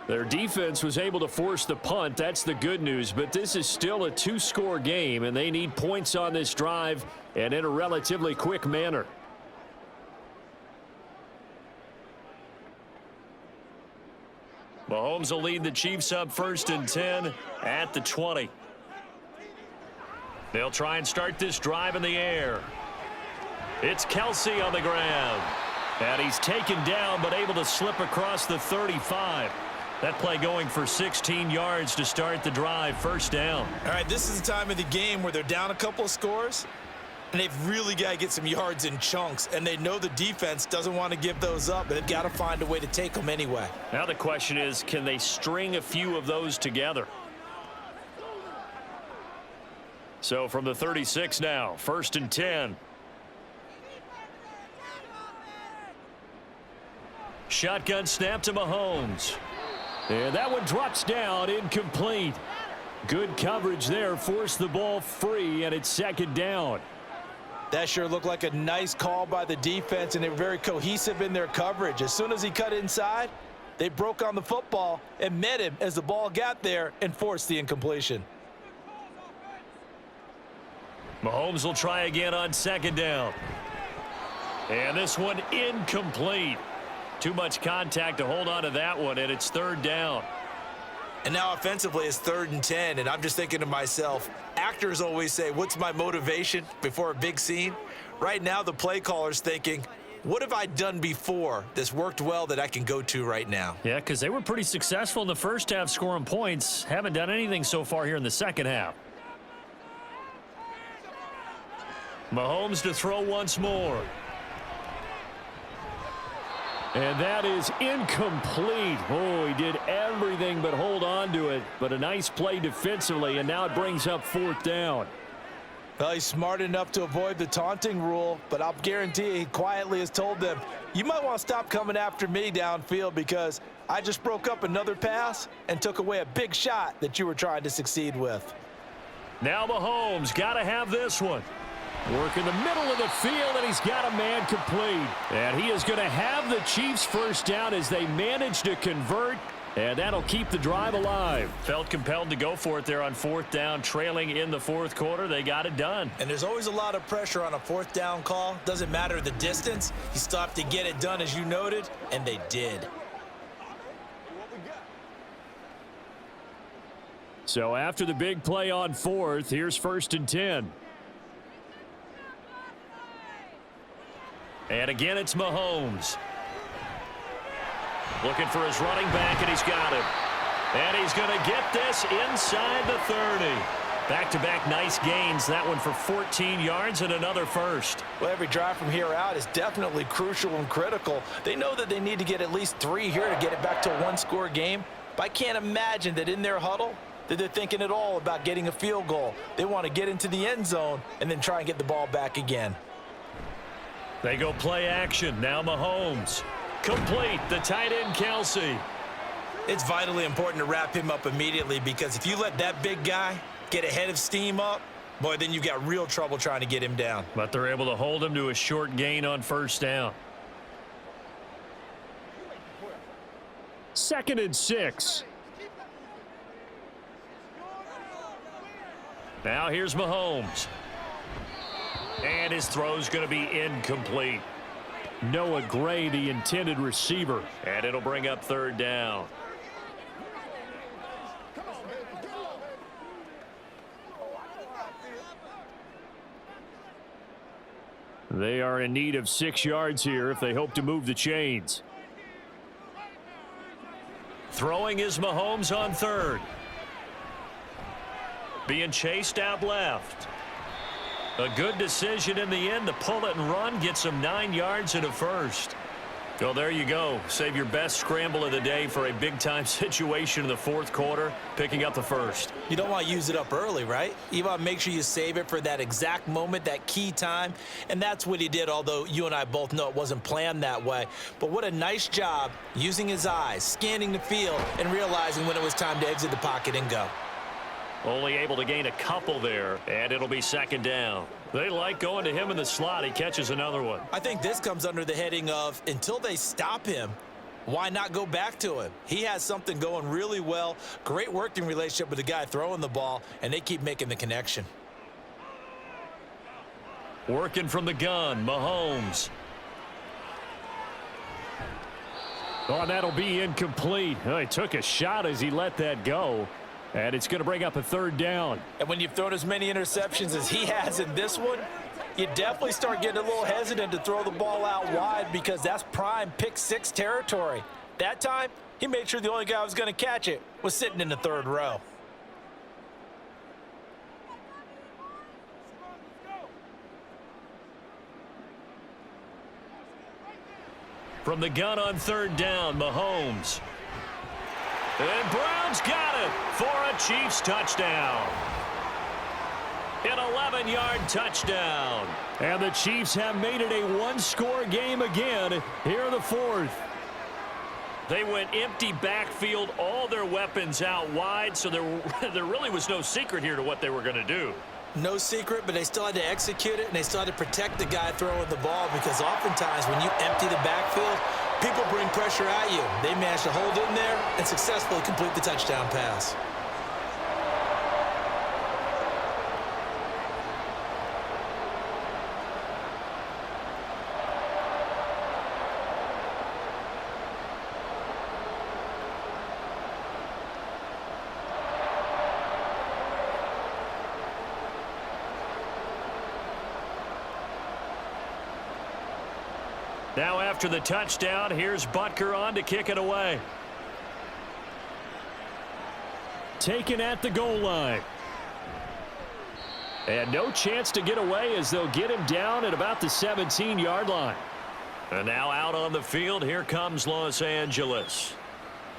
Their defense was able to force the punt. That's the good news. But this is still a 2-score game, and they need points on this drive and in a relatively quick manner. Mahomes will lead the Chiefs up 1st and 10 at the 20. They'll try and start this drive in the air. It's Kelce on the ground. And he's taken down but able to slip across the 35. That play going for 16 yards to start the drive. 1st down. All right, this is the time of the game where they're down a couple of scores, and they've really got to get some yards in chunks, and they know the defense doesn't want to give those up, but they've got to find a way to take them anyway. Now the question is, can they string a few of those together? So from the 36 now, 1st and 10. Shotgun snap to Mahomes. And that one drops down, incomplete. Good coverage there, forced the ball free, and it's 2nd down. That sure looked like a nice call by the defense, and they were very cohesive in their coverage. As soon as he cut inside, they broke on the football and met him as the ball got there and forced the incompletion. Mahomes will try again on 2nd down. And this one incomplete. Too much contact to hold on to that one, and it's 3rd down. And now offensively it's 3rd and 10, and I'm just thinking to myself, actors always say, what's my motivation before a big scene? Right now the play caller's thinking, what have I done before that's worked well that I can go to right now? Yeah, because they were pretty successful in the first half scoring points. Haven't done anything so far here in the second half. Mahomes to throw once more. And that is incomplete. Oh, he did everything but hold on to it. But a nice play defensively, and now it brings up 4th down. Well, he's smart enough to avoid the taunting rule, but I'll guarantee he quietly has told them, you might want to stop coming after me downfield because I just broke up another pass and took away a big shot that you were trying to succeed with. Now Mahomes got to have this one. Work in the middle of the field, and he's got a man complete. And he is going to have the Chiefs first down as they manage to convert, and that'll keep the drive alive. Felt compelled to go for it there on 4th down, trailing in the 4th quarter. They got it done. And there's always a lot of pressure on a 4th down call. Doesn't matter the distance. You still have to get it done, as you noted, and they did. So after the big play on 4th, here's 1st and 10. And again, it's Mahomes. Looking for his running back, and he's got him. And he's going to get this inside the 30. Back-to-back nice gains. That one for 14 yards and another first. Well, every drive from here out is definitely crucial and critical. They know that they need to get at least 3 here to get it back to a one-score game. But I can't imagine that in their huddle that they're thinking at all about getting a field goal. They want to get into the end zone and then try and get the ball back again. They go play action. Now Mahomes. Complete. The tight end, Kelce. It's vitally important to wrap him up immediately because if you let that big guy get ahead of steam up, boy, then you've got real trouble trying to get him down. But they're able to hold him to a short gain on 1st down. 2nd and 6. Now here's Mahomes. And his throw's going to be incomplete. Noah Gray, the intended receiver. And it'll bring up 3rd down. They are in need of 6 yards here if they hope to move the chains. Throwing is Mahomes on 3rd. Being chased out left. A good decision in the end to pull it and run. Gets him 9 yards and a first. So there you go. Save your best scramble of the day for a big-time situation in the 4th quarter, picking up the first. You don't want to use it up early, right? You want to make sure you save it for that exact moment, that key time. And that's what he did, although you and I both know it wasn't planned that way. But what a nice job using his eyes, scanning the field, and realizing when it was time to exit the pocket and go. Only able to gain a couple there, and it'll be 2nd down. They like going to him in the slot. He catches another one. I think this comes under the heading of until they stop him, why not go back to him? He has something going really well. Great working relationship with the guy throwing the ball, and they keep making the connection. Working from the gun, Mahomes. Oh, and that'll be incomplete. Oh, he took a shot as he let that go. And it's going to bring up a 3rd down. And when you've thrown as many interceptions as he has in this one, you definitely start getting a little hesitant to throw the ball out wide because that's prime pick 6 territory. That time, he made sure the only guy who was going to catch it was sitting in the 3rd row. From the gun on 3rd down, Mahomes. And Brown's got it for a Chiefs touchdown. An 11-yard touchdown. And the Chiefs have made it a one-score game again here in the 4th. They went empty backfield, all their weapons out wide, so there really was no secret here to what they were going to do. No secret, but they still had to execute it, and they still had to protect the guy throwing the ball because oftentimes when you empty the backfield, people bring pressure at you. They managed to hold in there and successfully complete the touchdown pass. Now after the touchdown, here's Butker on to kick it away. Taken at the goal line. And no chance to get away as they'll get him down at about the 17-yard line. And now out on the field, here comes Los Angeles.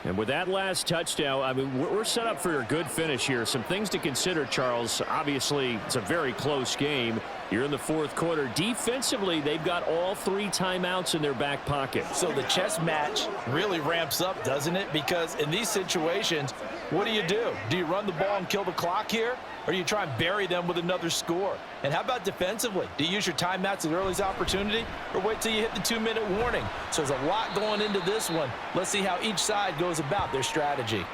And with that last touchdown, I mean, we're set up for a good finish here. Some things to consider, Charles. Obviously, it's a very close game. You're in the fourth quarter. Defensively, they've got all 3 timeouts in their back pocket. So the chess match really ramps up, doesn't it? Because in these situations, what do? Do you run the ball and kill the clock here? Or do you try and bury them with another score? And how about defensively? Do you use your timeouts at earliest opportunity or wait till you hit the 2-minute warning? So there's a lot going into this one. Let's see how each side goes about their strategy.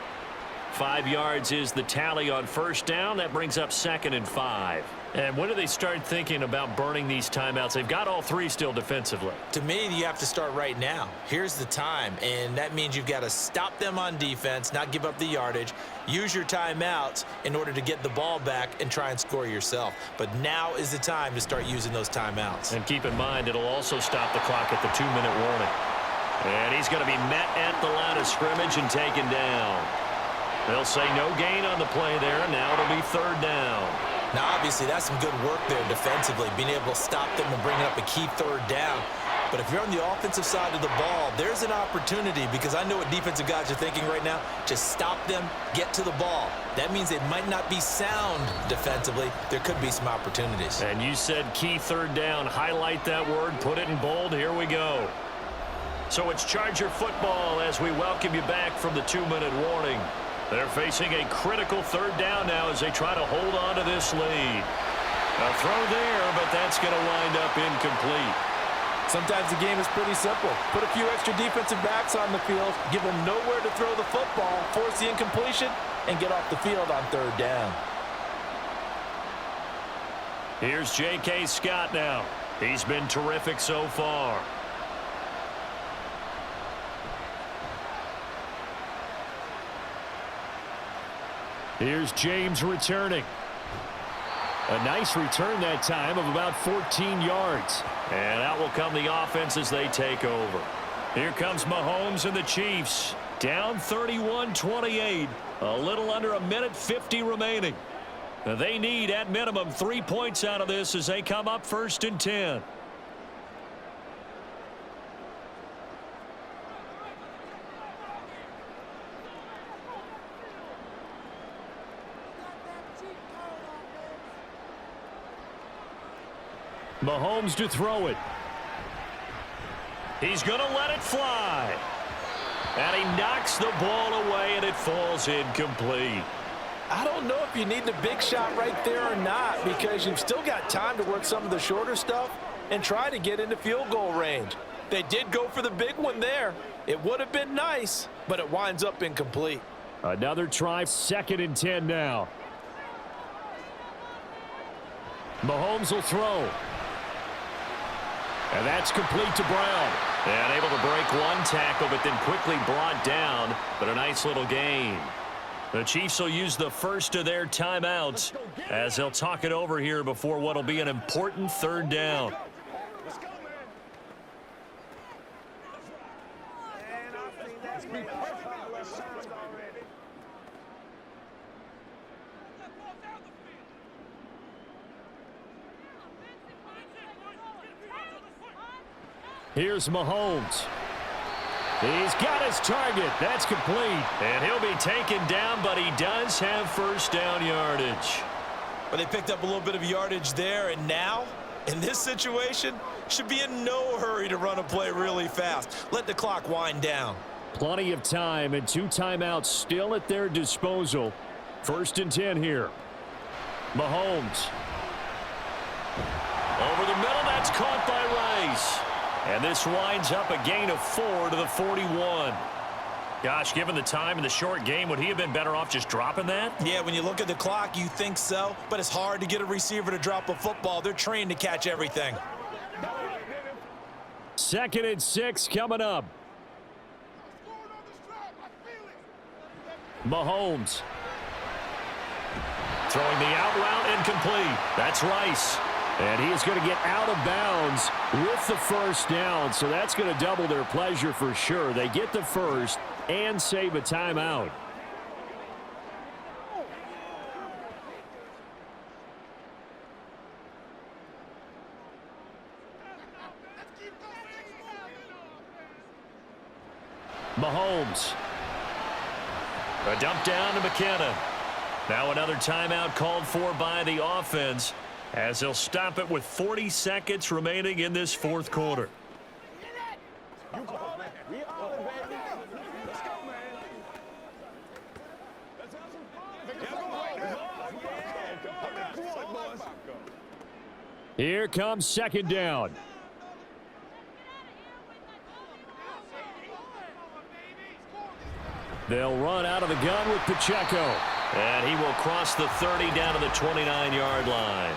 5 yards is the tally on first down. That brings up 2nd and 5. And when do they start thinking about burning these timeouts? They've got all 3 still defensively. To me, you have to start right now. Here's the time, and that means you've got to stop them on defense, not give up the yardage, use your timeouts in order to get the ball back and try and score yourself. But now is the time to start using those timeouts. And keep in mind, it'll also stop the clock at the 2-minute warning. And he's going to be met at the line of scrimmage and taken down. They'll say no gain on the play there. Now it'll be 3rd down. Now, obviously, that's some good work there defensively, being able to stop them and bring up a key 3rd down. But if you're on the offensive side of the ball, there's an opportunity, because I know what defensive guys are thinking right now. Just stop them, get to the ball. That means they might not be sound defensively. There could be some opportunities. And you said key 3rd down. Highlight that word, put it in bold. Here we go. So it's Charger football as we welcome you back from the 2-minute warning. They're facing a critical 3rd down now as they try to hold on to this lead. A throw there, but that's going to wind up incomplete. Sometimes the game is pretty simple. Put a few extra defensive backs on the field, give them nowhere to throw the football, force the incompletion, and get off the field on 3rd down. Here's J.K. Scott now. He's been terrific so far. Here's James returning. A nice return that time of about 14 yards. And out will come the offense as they take over. Here comes Mahomes and the Chiefs. Down 31-28. A little under 1:50 remaining. They need, at minimum, 3 points out of this as they come up 1st and 10. Mahomes to throw it. He's going to let it fly. And he knocks the ball away, and it falls incomplete. I don't know if you need the big shot right there or not, because you've still got time to work some of the shorter stuff and try to get into field goal range. They did go for the big one there. It would have been nice, but it winds up incomplete. Another try, 2nd and 10 now. Mahomes will throw. And that's complete to Brown. And able to break one tackle, but then quickly brought down. But a nice little gain. The Chiefs will use the first of their timeouts as they'll talk it over here before what will be an important 3rd down. Here's Mahomes. He's got his target. That's complete. And he'll be taken down, but he does have 1st down yardage. But they picked up a little bit of yardage there, and now, in this situation, should be in no hurry to run a play really fast. Let the clock wind down. Plenty of time and 2 timeouts still at their disposal. 1st and 10 here. Mahomes. Over the middle, that's caught by Rice. And this winds up a gain of 4 to the 41. Gosh, given the time in the short game, would he have been better off just dropping that? Yeah, when you look at the clock, you think so. But it's hard to get a receiver to drop a football. They're trained to catch everything. 2nd and 6 coming up. Mahomes. Throwing the out route incomplete. That's Rice. And he is going to get out of bounds with the first down, so that's going to double their pleasure for sure. They get the first and save a timeout. Mahomes. A dump down to McKinnon. Now another timeout called for by the offense as they'll stop it with 40 seconds remaining in this fourth quarter. Here comes second down. They'll run out of the gun with Pacheco. And he will cross the 30 down to the 29-yard line.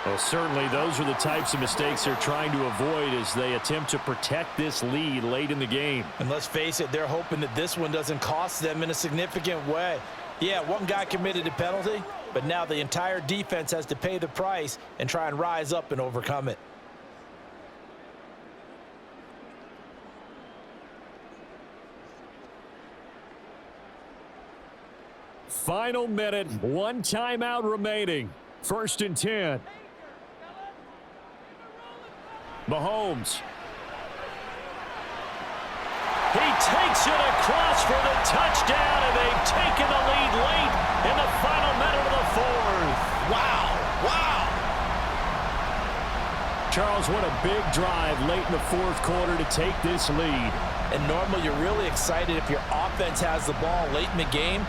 Well, certainly those are the types of mistakes they're trying to avoid as they attempt to protect this lead late in the game. And let's face it, they're hoping that this one doesn't cost them in a significant way. Yeah, one guy committed a penalty, but now the entire defense has to pay the price and try and rise up and overcome it. Final minute, one timeout remaining. First and 10. Mahomes. He takes it across for the touchdown, and they've taken the lead late in the final minute of the fourth. Wow, wow. Charles, what a big drive late in the fourth quarter to take this lead. And normally you're really excited if your offense has the ball late in the game.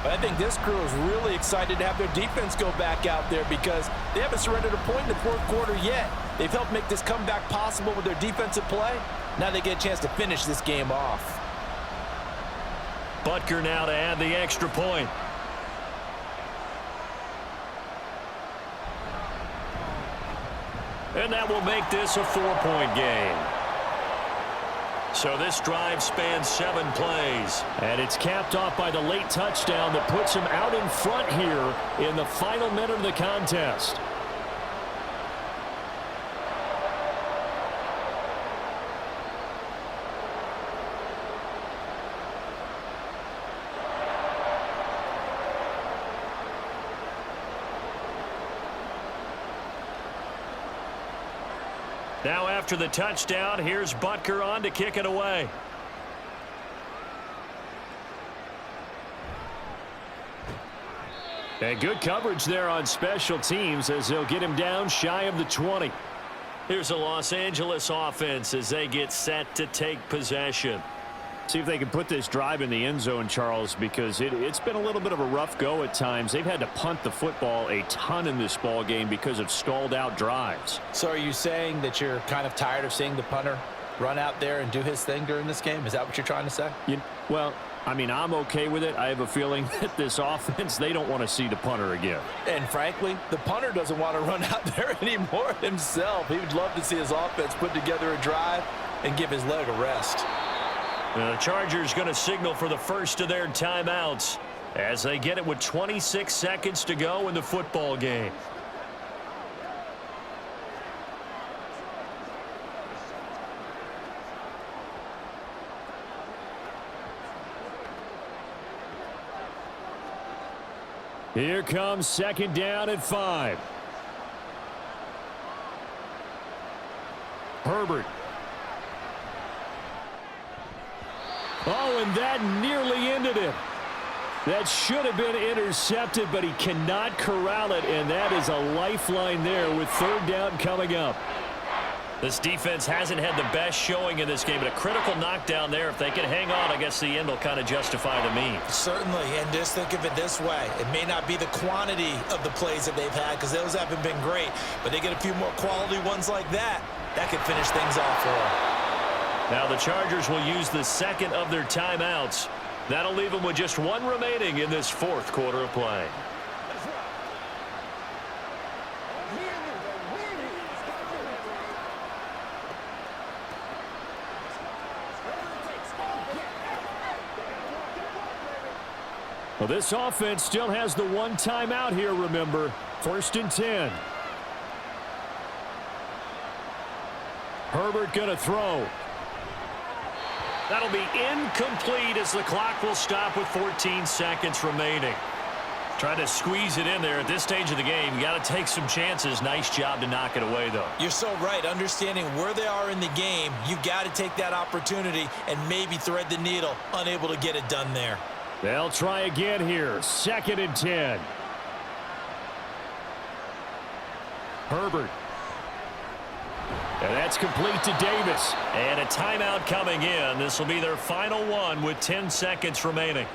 But I think this crew is really excited to have their defense go back out there because they haven't surrendered a point in the fourth quarter yet. They've helped make this comeback possible with their defensive play. Now they get a chance to finish this game off. Butker now to add the extra point. And that will make this a 4-point game. So this drive spans 7 plays. And it's capped off by the late touchdown that puts him out in front here in the final minute of the contest. Now after the touchdown, here's Butker on to kick it away. And good coverage there on special teams as they'll get him down shy of the 20. Here's a Los Angeles offense as they get set to take possession. See if they can put this drive in the end zone, Charles, because it's been a little bit of a rough go at times. They've had to punt the football a ton in this ball game because of stalled out drives. So are you saying that you're kind of tired of seeing the punter run out there and do his thing during this game? Is that what you're trying to say? Well, I mean, I'm okay with it. I have a feeling that this offense, they don't want to see the punter again. And frankly, the punter doesn't want to run out there anymore himself. He would love to see his offense put together a drive and give his leg a rest. The Chargers going to signal for the first of their timeouts as they get it with 26 seconds to go in the football game. Here comes second down at 5. Herbert. Oh, and that nearly ended it. That should have been intercepted, but he cannot corral it, and that is a lifeline there with third down coming up. This defense hasn't had the best showing in this game, but a critical knockdown there. If they can hang on, I guess the end will kind of justify the means. Certainly, and just think of it this way. It may not be the quantity of the plays that they've had because those haven't been great, but they get a few more quality ones like that. That could finish things off for them. Now the Chargers will use the second of their timeouts. That'll leave them with just 1 remaining in this fourth quarter of play. Well, this offense still has the one timeout here, remember. 1st and 10. Herbert going to throw. That'll be incomplete as the clock will stop with 14 seconds remaining. Trying to squeeze it in there at this stage of the game. You got to take some chances. Nice job to knock it away, though. You're so right. Understanding where they are in the game, you've got to take that opportunity and maybe thread the needle. Unable to get it done there. They'll try again here. 2nd and 10. Herbert. And that's complete to Davis. And a timeout coming in. This will be their final one with 10 seconds remaining.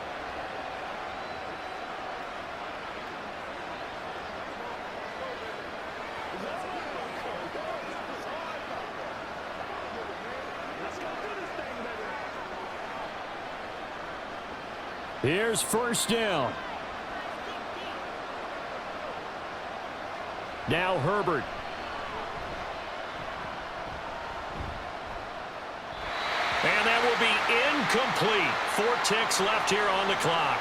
Here's 1st down. Now Herbert. And that will be incomplete. 4 ticks left here on the clock.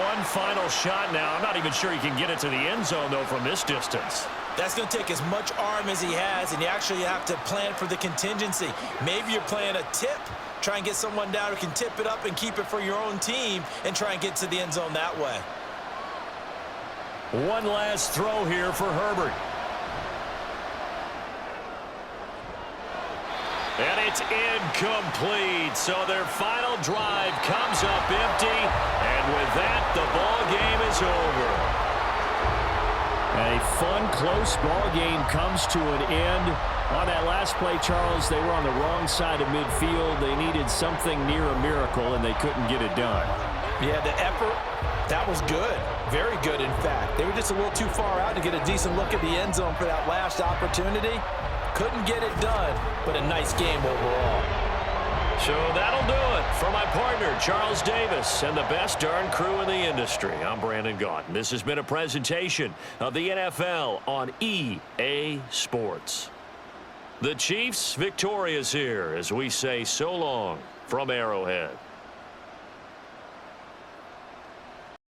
One final shot now. I'm not even sure he can get it to the end zone, though, from this distance. That's going to take as much arm as he has, and you actually have to plan for the contingency. Maybe you're playing a tip. Try and get someone down who can tip it up and keep it for your own team and try and get to the end zone that way. One last throw here for Herbert. And it's incomplete. So their final drive comes up empty. And with that, the ball game is over. A fun, close ball game comes to an end. On that last play, Charles, they were on the wrong side of midfield. They needed something near a miracle, and they couldn't get it done. Yeah, the effort, that was good. Very good, in fact. They were just a little too far out to get a decent look at the end zone for that last opportunity. Couldn't get it done, but a nice game overall. So that'll do it for my partner, Charles Davis, and the best darn crew in the industry. I'm Brandon Gaudin. This has been a presentation of the NFL on EA Sports. The Chiefs victorious here as we say so long from Arrowhead.